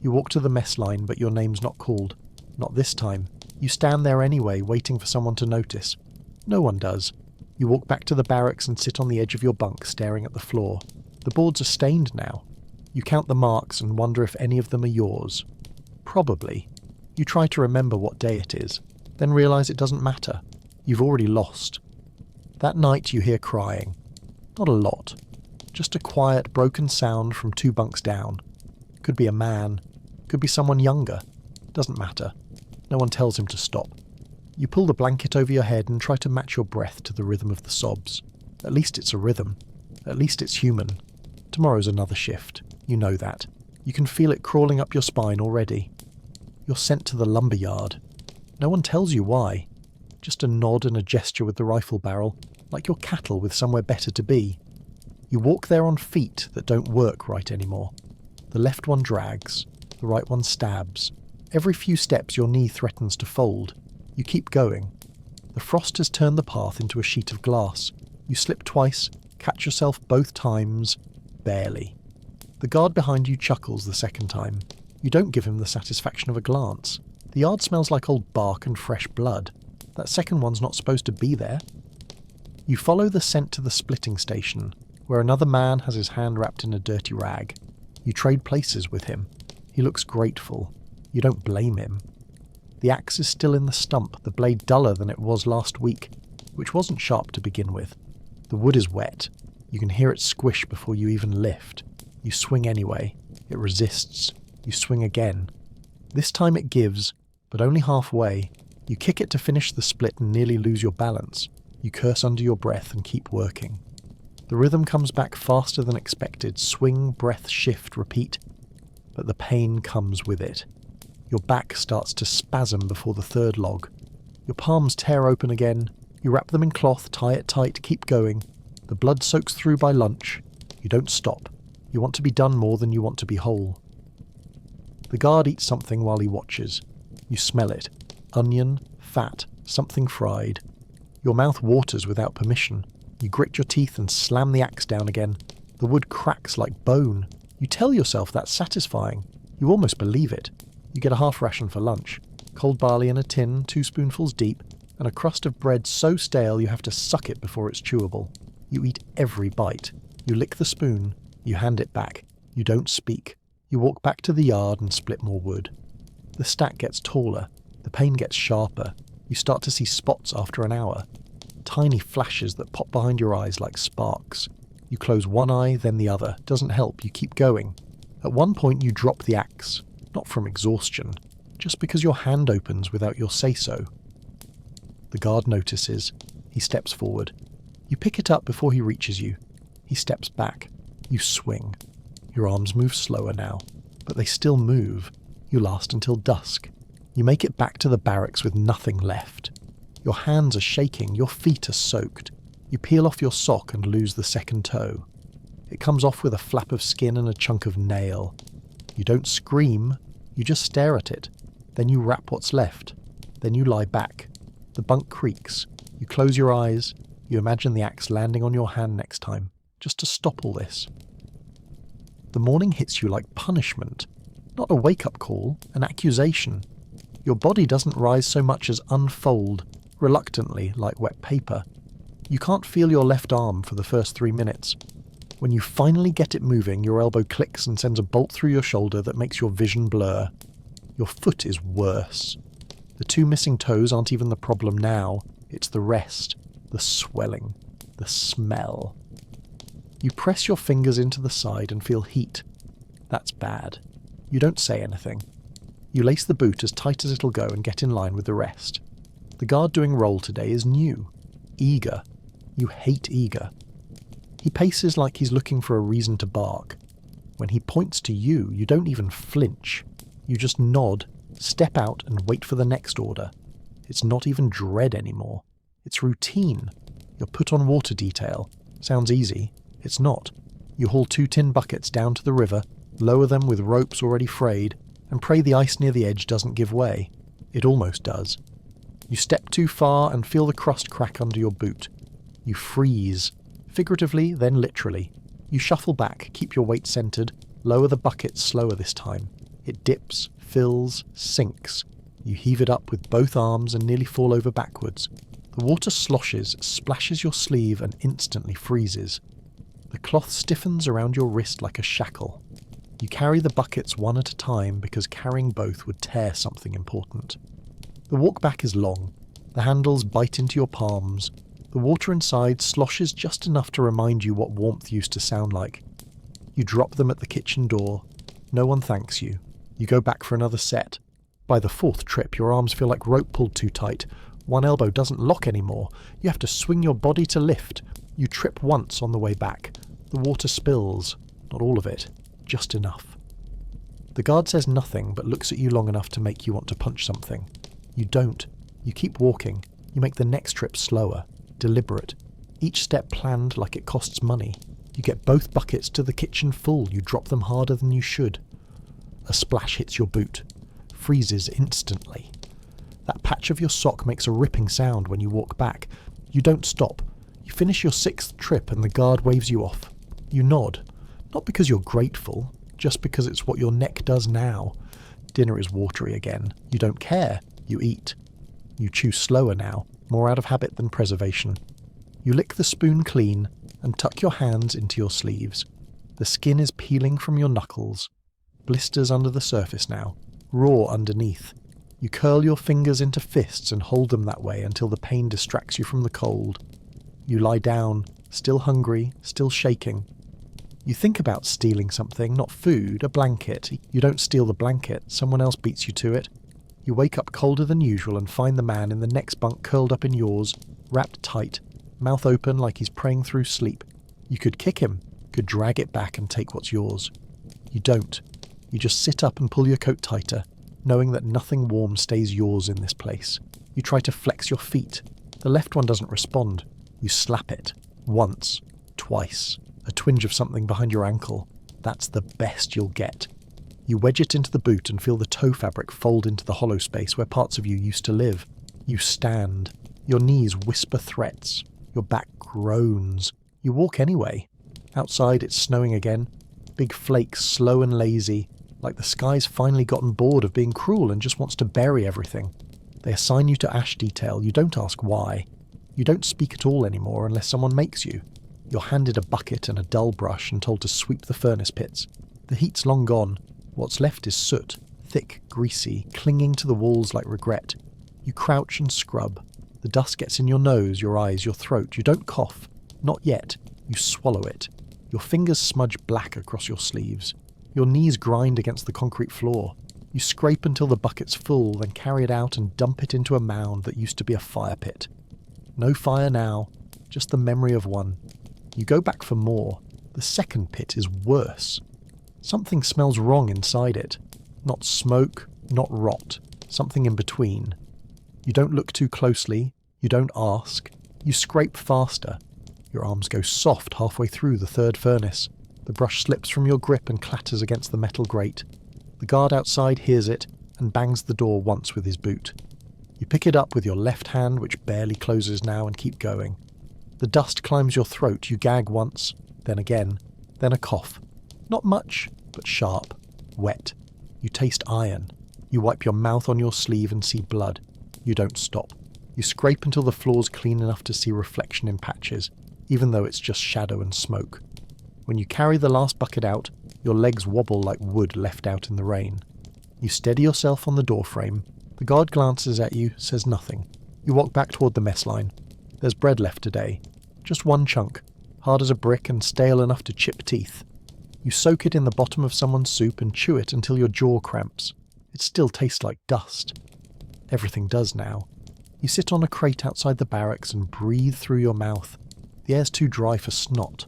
You walk to the mess line, but your name's not called. Not this time. You stand there anyway, waiting for someone to notice. No one does. You walk back to the barracks and sit on the edge of your bunk, staring at the floor. The boards are stained now. You count the marks and wonder if any of them are yours. Probably. You try to remember what day it is, then realise it doesn't matter. You've already lost. That night you hear crying. Not a lot. Just a quiet, broken sound from 2 bunks down. Could be a man. Could be someone younger. Doesn't matter. No one tells him to stop. You pull the blanket over your head and try to match your breath to the rhythm of the sobs. At least it's a rhythm. At least it's human. Tomorrow's another shift. You know that. You can feel it crawling up your spine already. You're sent to the lumber yard. No one tells you why. Just a nod and a gesture with the rifle barrel, like you're cattle with somewhere better to be. You walk there on feet that don't work right anymore. The left one drags. The right one stabs. Every few steps your knee threatens to fold. You keep going. The frost has turned the path into a sheet of glass. You slip twice, catch yourself both times, barely. The guard behind you chuckles the second time. You don't give him the satisfaction of a glance. The yard smells like old bark and fresh blood. That second one's not supposed to be there. You follow the scent to the splitting station, where another man has his hand wrapped in a dirty rag. You trade places with him. He looks grateful. You don't blame him. The axe is still in the stump, the blade duller than it was last week, which wasn't sharp to begin with. The wood is wet. You can hear it squish before you even lift. You swing anyway. It resists. You swing again. This time it gives, but only halfway. You kick it to finish the split and nearly lose your balance. You curse under your breath and keep working. The rhythm comes back faster than expected. Swing, breath, shift, repeat. But the pain comes with it. Your back starts to spasm before the third log. Your palms tear open again. You wrap them in cloth, tie it tight, keep going. The blood soaks through by lunch. You don't stop. You want to be done more than you want to be whole. The guard eats something while he watches. You smell it. Onion, fat, something fried. Your mouth waters without permission. You grit your teeth and slam the axe down again. The wood cracks like bone. You tell yourself that's satisfying. You almost believe it. You get a half ration for lunch. Cold barley in a tin, 2 spoonfuls deep, and a crust of bread so stale you have to suck it before it's chewable. You eat every bite. You lick the spoon. You hand it back. You don't speak. You walk back to the yard and split more wood. The stack gets taller. The pain gets sharper. You start to see spots after an hour. Tiny flashes that pop behind your eyes like sparks. You close one eye, then the other. Doesn't help. You keep going. At one point you drop the axe. Not from exhaustion. Just because your hand opens without your say-so. The guard notices. He steps forward. You pick it up before he reaches you. He steps back. You swing. Your arms move slower now, but they still move. You last until dusk. You make it back to the barracks with nothing left. Your hands are shaking, your feet are soaked. You peel off your sock and lose the second toe. It comes off with a flap of skin and a chunk of nail. You don't scream, you just stare at it. Then you wrap what's left. Then you lie back. The bunk creaks. You close your eyes. You imagine the axe landing on your hand next time, just to stop all this. The morning hits you like punishment. Not a wake-up call, an accusation. Your body doesn't rise so much as unfold, reluctantly, like wet paper. You can't feel your left arm for the first 3 minutes. When you finally get it moving, your elbow clicks and sends a bolt through your shoulder that makes your vision blur. Your foot is worse. The 2 missing toes aren't even the problem now. It's the rest, the swelling, the smell. You press your fingers into the side and feel heat. That's bad. You don't say anything. You lace the boot as tight as it'll go and get in line with the rest. The guard doing roll today is new. Eager. You hate eager. He paces like he's looking for a reason to bark. When he points to you, you don't even flinch. You just nod, step out and wait for the next order. It's not even dread anymore. It's routine. You're put on water detail. Sounds easy. It's not. You haul 2 tin buckets down to the river, lower them with ropes already frayed, and pray the ice near the edge doesn't give way. It almost does. You step too far and feel the crust crack under your boot. You freeze. Figuratively, then literally. You shuffle back, keep your weight centered, lower the bucket slower this time. It dips, fills, sinks. You heave it up with both arms and nearly fall over backwards. The water sloshes, splashes your sleeve and instantly freezes. The cloth stiffens around your wrist like a shackle. You carry the buckets one at a time because carrying both would tear something important. The walk back is long. The handles bite into your palms. The water inside sloshes just enough to remind you what warmth used to sound like. You drop them at the kitchen door. No one thanks you. You go back for another set. By the 4th trip, your arms feel like rope pulled too tight. One elbow doesn't lock anymore. You have to swing your body to lift. You trip once on the way back. The water spills. Not all of it. Just enough. The guard says nothing, but looks at you long enough to make you want to punch something. You don't. You keep walking. You make the next trip slower. Deliberate. Each step planned like it costs money. You get both buckets to the kitchen full. You drop them harder than you should. A splash hits your boot. Freezes instantly. That patch of your sock makes a ripping sound when you walk back. You don't stop. You finish your 6th trip and the guard waves you off. You nod. Not because you're grateful, just because it's what your neck does now. Dinner is watery again. You don't care. You eat. You chew slower now, more out of habit than preservation. You lick the spoon clean and tuck your hands into your sleeves. The skin is peeling from your knuckles. Blisters under the surface now, raw underneath. You curl your fingers into fists and hold them that way until the pain distracts you from the cold. You lie down, still hungry, still shaking. You think about stealing something, not food, a blanket. You don't steal the blanket, someone else beats you to it. You wake up colder than usual and find the man in the next bunk curled up in yours, wrapped tight, mouth open like he's praying through sleep. You could kick him, could drag it back and take what's yours. You don't. You just sit up and pull your coat tighter, knowing that nothing warm stays yours in this place. You try to flex your feet. The left one doesn't respond. You slap it. Once. Twice. A twinge of something behind your ankle. That's the best you'll get. You wedge it into the boot and feel the toe fabric fold into the hollow space where parts of you used to live. You stand. Your knees whisper threats. Your back groans. You walk anyway. Outside it's snowing again. Big flakes, slow and lazy, like the sky's finally gotten bored of being cruel and just wants to bury everything. They assign you to ash detail. You don't ask why. You don't speak at all anymore unless someone makes you. You're handed a bucket and a dull brush and told to sweep the furnace pits. The heat's long gone. What's left is soot, thick, greasy, clinging to the walls like regret. You crouch and scrub. The dust gets in your nose, your eyes, your throat. You don't cough. Not yet. You swallow it. Your fingers smudge black across your sleeves. Your knees grind against the concrete floor. You scrape until the bucket's full, then carry it out and dump it into a mound that used to be a fire pit. No fire now, just the memory of one. You go back for more. The second pit is worse. Something smells wrong inside it. Not smoke, not rot. Something in between. You don't look too closely. You don't ask. You scrape faster. Your arms go soft halfway through the third furnace. The brush slips from your grip and clatters against the metal grate. The guard outside hears it and bangs the door once with his boot. You pick it up with your left hand, which barely closes now, and keep going. The dust climbs your throat. You gag once, then again, then a cough. Not much, but sharp, wet. You taste iron. You wipe your mouth on your sleeve and see blood. You don't stop. You scrape until the floor's clean enough to see reflection in patches, even though it's just shadow and smoke. When you carry the last bucket out, your legs wobble like wood left out in the rain. You steady yourself on the doorframe. The guard glances at you, says nothing. You walk back toward the mess line. There's bread left today. Just one chunk, hard as a brick and stale enough to chip teeth. You soak it in the bottom of someone's soup and chew it until your jaw cramps. It still tastes like dust. Everything does now. You sit on a crate outside the barracks and breathe through your mouth. The air's too dry for snot.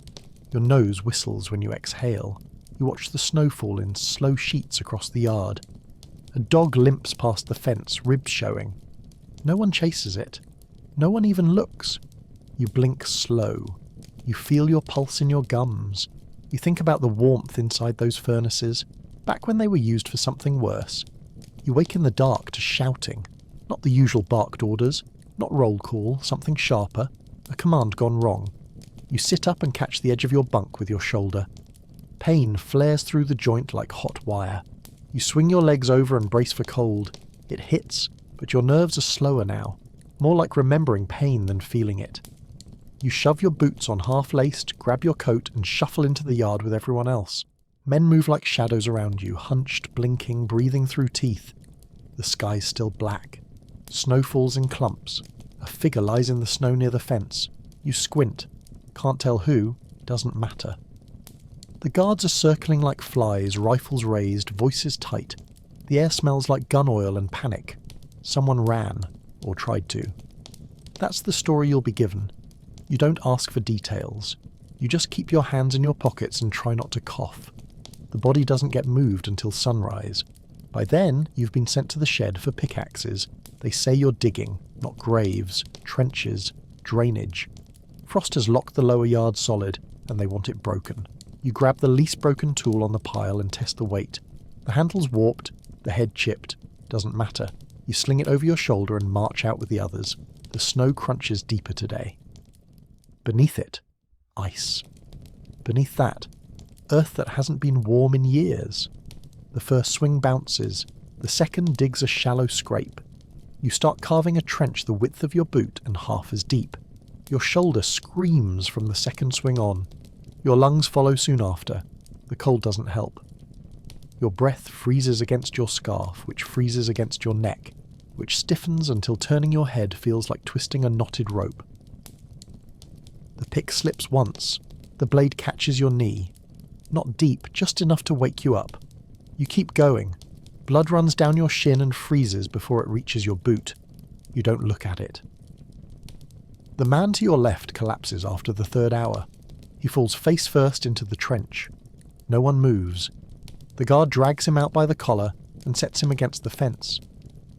Your nose whistles when you exhale. You watch the snow fall in slow sheets across the yard. A dog limps past the fence, ribs showing. No one chases it. No one even looks. You blink slow. You feel your pulse in your gums. You think about the warmth inside those furnaces, back when they were used for something worse. You wake in the dark to shouting. Not the usual barked orders, not roll call, something sharper, a command gone wrong. You sit up and catch the edge of your bunk with your shoulder. Pain flares through the joint like hot wire. You swing your legs over and brace for cold. It hits, but your nerves are slower now, more like remembering pain than feeling it. You shove your boots on half-laced, grab your coat and shuffle into the yard with everyone else. Men move like shadows around you, hunched, blinking, breathing through teeth. The sky's still black. Snow falls in clumps. A figure lies in the snow near the fence. You squint. Can't tell who, doesn't matter. The guards are circling like flies, rifles raised, voices tight. The air smells like gun oil and panic. Someone ran, or tried to. That's the story you'll be given. You don't ask for details. You just keep your hands in your pockets and try not to cough. The body doesn't get moved until sunrise. By then, you've been sent to the shed for pickaxes. They say you're digging, not graves, trenches, drainage. Frost has locked the lower yard solid, and they want it broken. You grab the least broken tool on the pile and test the weight. The handle's warped, the head chipped. Doesn't matter. You sling it over your shoulder and march out with the others. The snow crunches deeper today. Beneath it, ice. Beneath that, earth that hasn't been warm in years. The first swing bounces. The second digs a shallow scrape. You start carving a trench the width of your boot and half as deep. Your shoulder screams from the second swing on. Your lungs follow soon after. The cold doesn't help. Your breath freezes against your scarf, which freezes against your neck, which stiffens until turning your head feels like twisting a knotted rope. The pick slips once. The blade catches your knee. Not deep, just enough to wake you up. You keep going. Blood runs down your shin and freezes before it reaches your boot. You don't look at it. The man to your left collapses after the third hour. He falls face first into the trench. No one moves. The guard drags him out by the collar and sets him against the fence.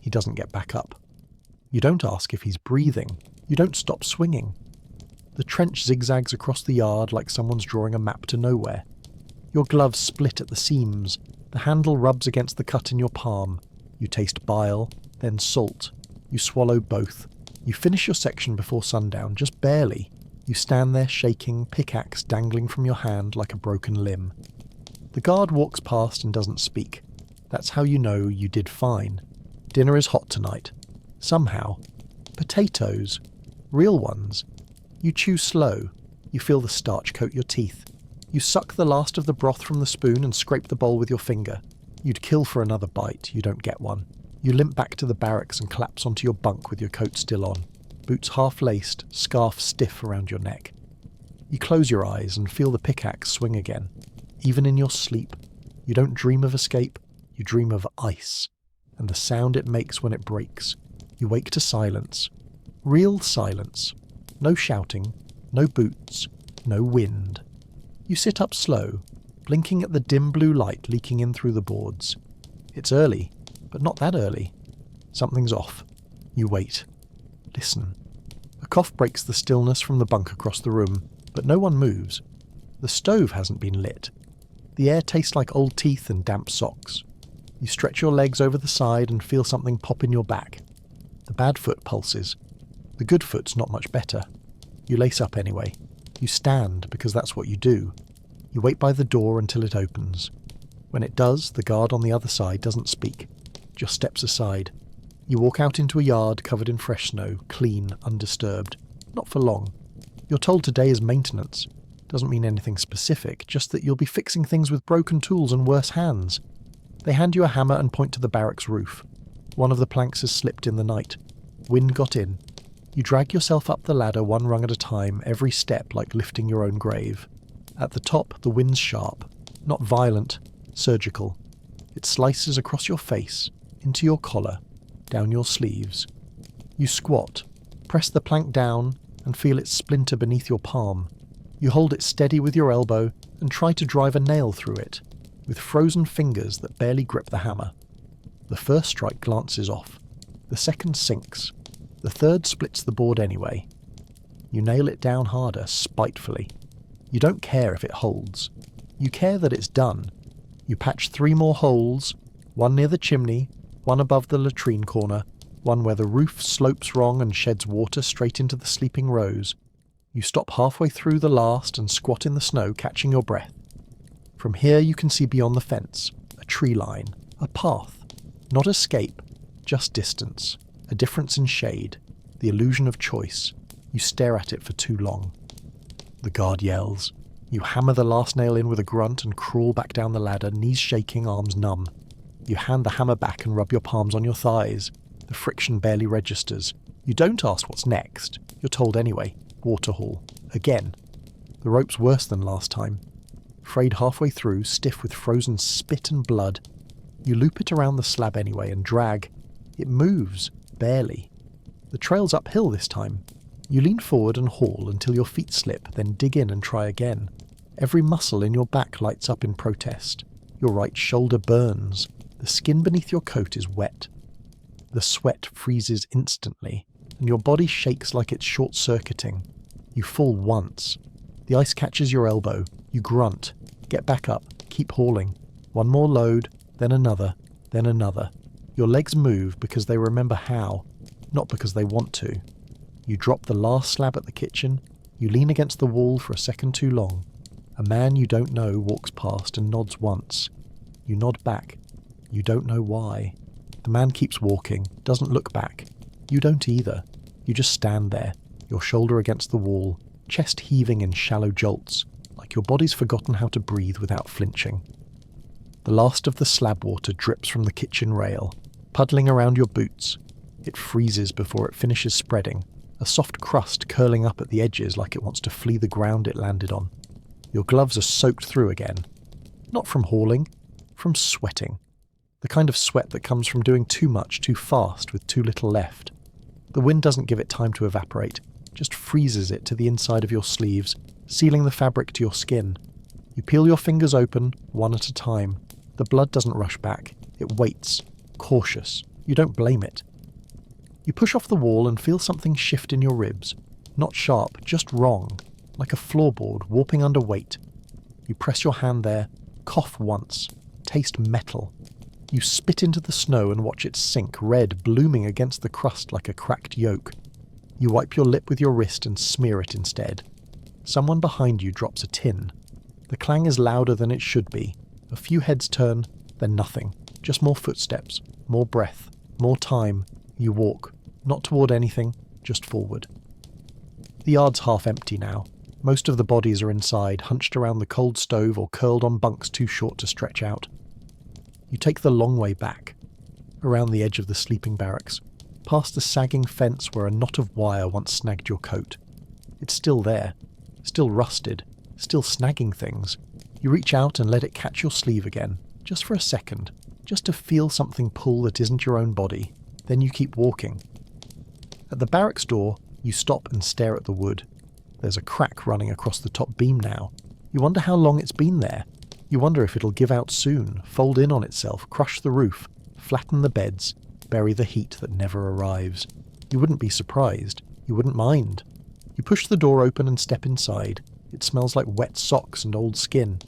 He doesn't get back up. You don't ask if he's breathing. You don't stop swinging. The trench zigzags across the yard like someone's drawing a map to nowhere. Your gloves split at the seams. The handle rubs against the cut in your palm. You taste bile, then salt. You swallow both. You finish your section before sundown, just barely. You stand there shaking, pickaxe dangling from your hand like a broken limb. The guard walks past and doesn't speak. That's how you know you did fine. Dinner is hot tonight. Somehow. Potatoes. Real ones. You chew slow. You feel the starch coat your teeth. You suck the last of the broth from the spoon and scrape the bowl with your finger. You'd kill for another bite. You don't get one. You limp back to the barracks and collapse onto your bunk with your coat still on. Boots half-laced, scarf stiff around your neck. You close your eyes and feel the pickaxe swing again. Even in your sleep, you don't dream of escape, you dream of ice, and the sound it makes when it breaks. You wake to silence. Real silence. No shouting, no boots, no wind. You sit up slow, blinking at the dim blue light leaking in through the boards. It's early, but not that early. Something's off. You wait. Listen. A cough breaks the stillness from the bunk across the room, but no one moves. The stove hasn't been lit. The air tastes like old teeth and damp socks. You stretch your legs over the side and feel something pop in your back. The bad foot pulses. The good foot's not much better. You lace up anyway. You stand because that's what you do. You wait by the door until it opens. When it does, the guard on the other side doesn't speak, just steps aside. You walk out into a yard covered in fresh snow, clean, undisturbed. Not for long. You're told today is maintenance. Doesn't mean anything specific, just that you'll be fixing things with broken tools and worse hands. They hand you a hammer and point to the barracks roof. One of the planks has slipped in the night. Wind got in. You drag yourself up the ladder one rung at a time, every step like lifting your own grave. At the top, the wind's sharp. Not violent, surgical. It slices across your face, into your collar, down your sleeves. You squat, press the plank down, and feel it splinter beneath your palm. You hold it steady with your elbow and try to drive a nail through it, with frozen fingers that barely grip the hammer. The first strike glances off. The second sinks. The third splits the board anyway. You nail it down harder, spitefully. You don't care if it holds. You care that it's done. You patch 3 more holes, one near the chimney, one above the latrine corner, one where the roof slopes wrong and sheds water straight into the sleeping rows. You stop halfway through the last and squat in the snow, catching your breath. From here you can see beyond the fence, a tree line, a path. Not escape, just distance, a difference in shade, the illusion of choice. You stare at it for too long. The guard yells. You hammer the last nail in with a grunt and crawl back down the ladder, knees shaking, arms numb. You hand the hammer back and rub your palms on your thighs. The friction barely registers. You don't ask what's next. You're told anyway. Waterhall. Again. The rope's worse than last time. Frayed halfway through, stiff with frozen spit and blood. You loop it around the slab anyway and drag. It moves. Barely. The trail's uphill this time. You lean forward and haul until your feet slip, then dig in and try again. Every muscle in your back lights up in protest. Your right shoulder burns. The skin beneath your coat is wet. The sweat freezes instantly, and your body shakes like it's short-circuiting. You fall once. The ice catches your elbow. You grunt. Get back up. Keep hauling. One more load, then another, then another. Your legs move because they remember how, not because they want to. You drop the last slab at the kitchen. You lean against the wall for a second too long. A man you don't know walks past and nods once. You nod back. You don't know why. The man keeps walking, doesn't look back. You don't either. You just stand there, your shoulder against the wall, chest heaving in shallow jolts, like your body's forgotten how to breathe without flinching. The last of the slab water drips from the kitchen rail, puddling around your boots. It freezes before it finishes spreading, a soft crust curling up at the edges like it wants to flee the ground it landed on. Your gloves are soaked through again. Not from hauling, from sweating. The kind of sweat that comes from doing too much too fast with too little left. The wind doesn't give it time to evaporate, just freezes it to the inside of your sleeves, sealing the fabric to your skin. You peel your fingers open, one at a time. The blood doesn't rush back. It waits, cautious. You don't blame it. You push off the wall and feel something shift in your ribs. Not sharp, just wrong, like a floorboard warping under weight. You press your hand there, cough once, taste metal. You spit into the snow and watch it sink, red, blooming against the crust like a cracked yolk. You wipe your lip with your wrist and smear it instead. Someone behind you drops a tin. The clang is louder than it should be. A few heads turn, then nothing. Just more footsteps, more breath, more time. You walk, not toward anything, just forward. The yard's half empty now. Most of the bodies are inside, hunched around the cold stove or curled on bunks too short to stretch out. You take the long way back, around the edge of the sleeping barracks, past the sagging fence where a knot of wire once snagged your coat. It's still there, still rusted, still snagging things. You reach out and let it catch your sleeve again, just for a second, just to feel something pull that isn't your own body. Then you keep walking. At the barracks door, you stop and stare at the wood. There's a crack running across the top beam now. You wonder how long it's been there. You wonder if it'll give out soon, fold in on itself, crush the roof, flatten the beds, bury the heat that never arrives. You wouldn't be surprised. You wouldn't mind. You push the door open and step inside. It smells like wet socks and old skin.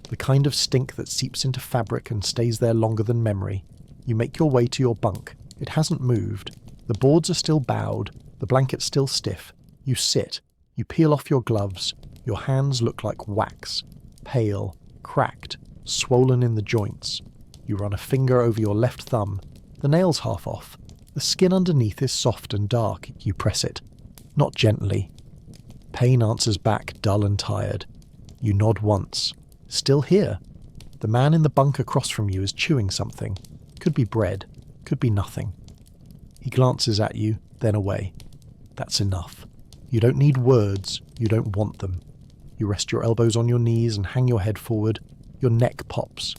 The kind of stink that seeps into fabric and stays there longer than memory. You make your way to your bunk. It hasn't moved. The boards are still bowed. The blanket's still stiff. You sit. You peel off your gloves. Your hands look like wax. Pale. Cracked, swollen in the joints. You run a finger over your left thumb. The nail's half off. The skin underneath is soft and dark. You press it. Not gently. Pain answers back, dull and tired. You nod once. Still here. The man in the bunk across from you is chewing something. Could be bread. Could be nothing. He glances at you, then away. That's enough. You don't need words. You don't want them. You rest your elbows on your knees and hang your head forward. Your neck pops.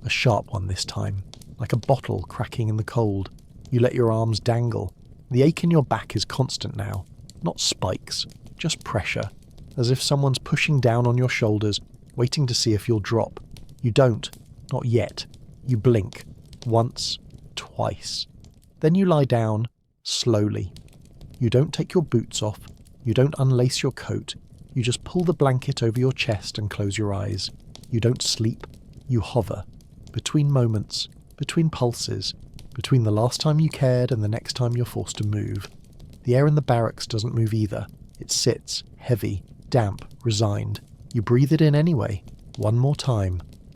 A sharp one this time, like a bottle cracking in the cold. You let your arms dangle. The ache in your back is constant now. Not spikes, just pressure. as if someone's pushing down on your shoulders, waiting to see if you'll drop. You don't. Not yet. You blink. Once. Twice. Then you lie down, slowly. You don't take your boots off. You don't unlace your coat. You just pull the blanket over your chest and close your eyes. You don't sleep. You hover. Between moments. Between pulses. Between the last time you cared and the next time you're forced to move. The air in the barracks doesn't move either. It sits, heavy, damp, resigned. You breathe it in anyway. One more time.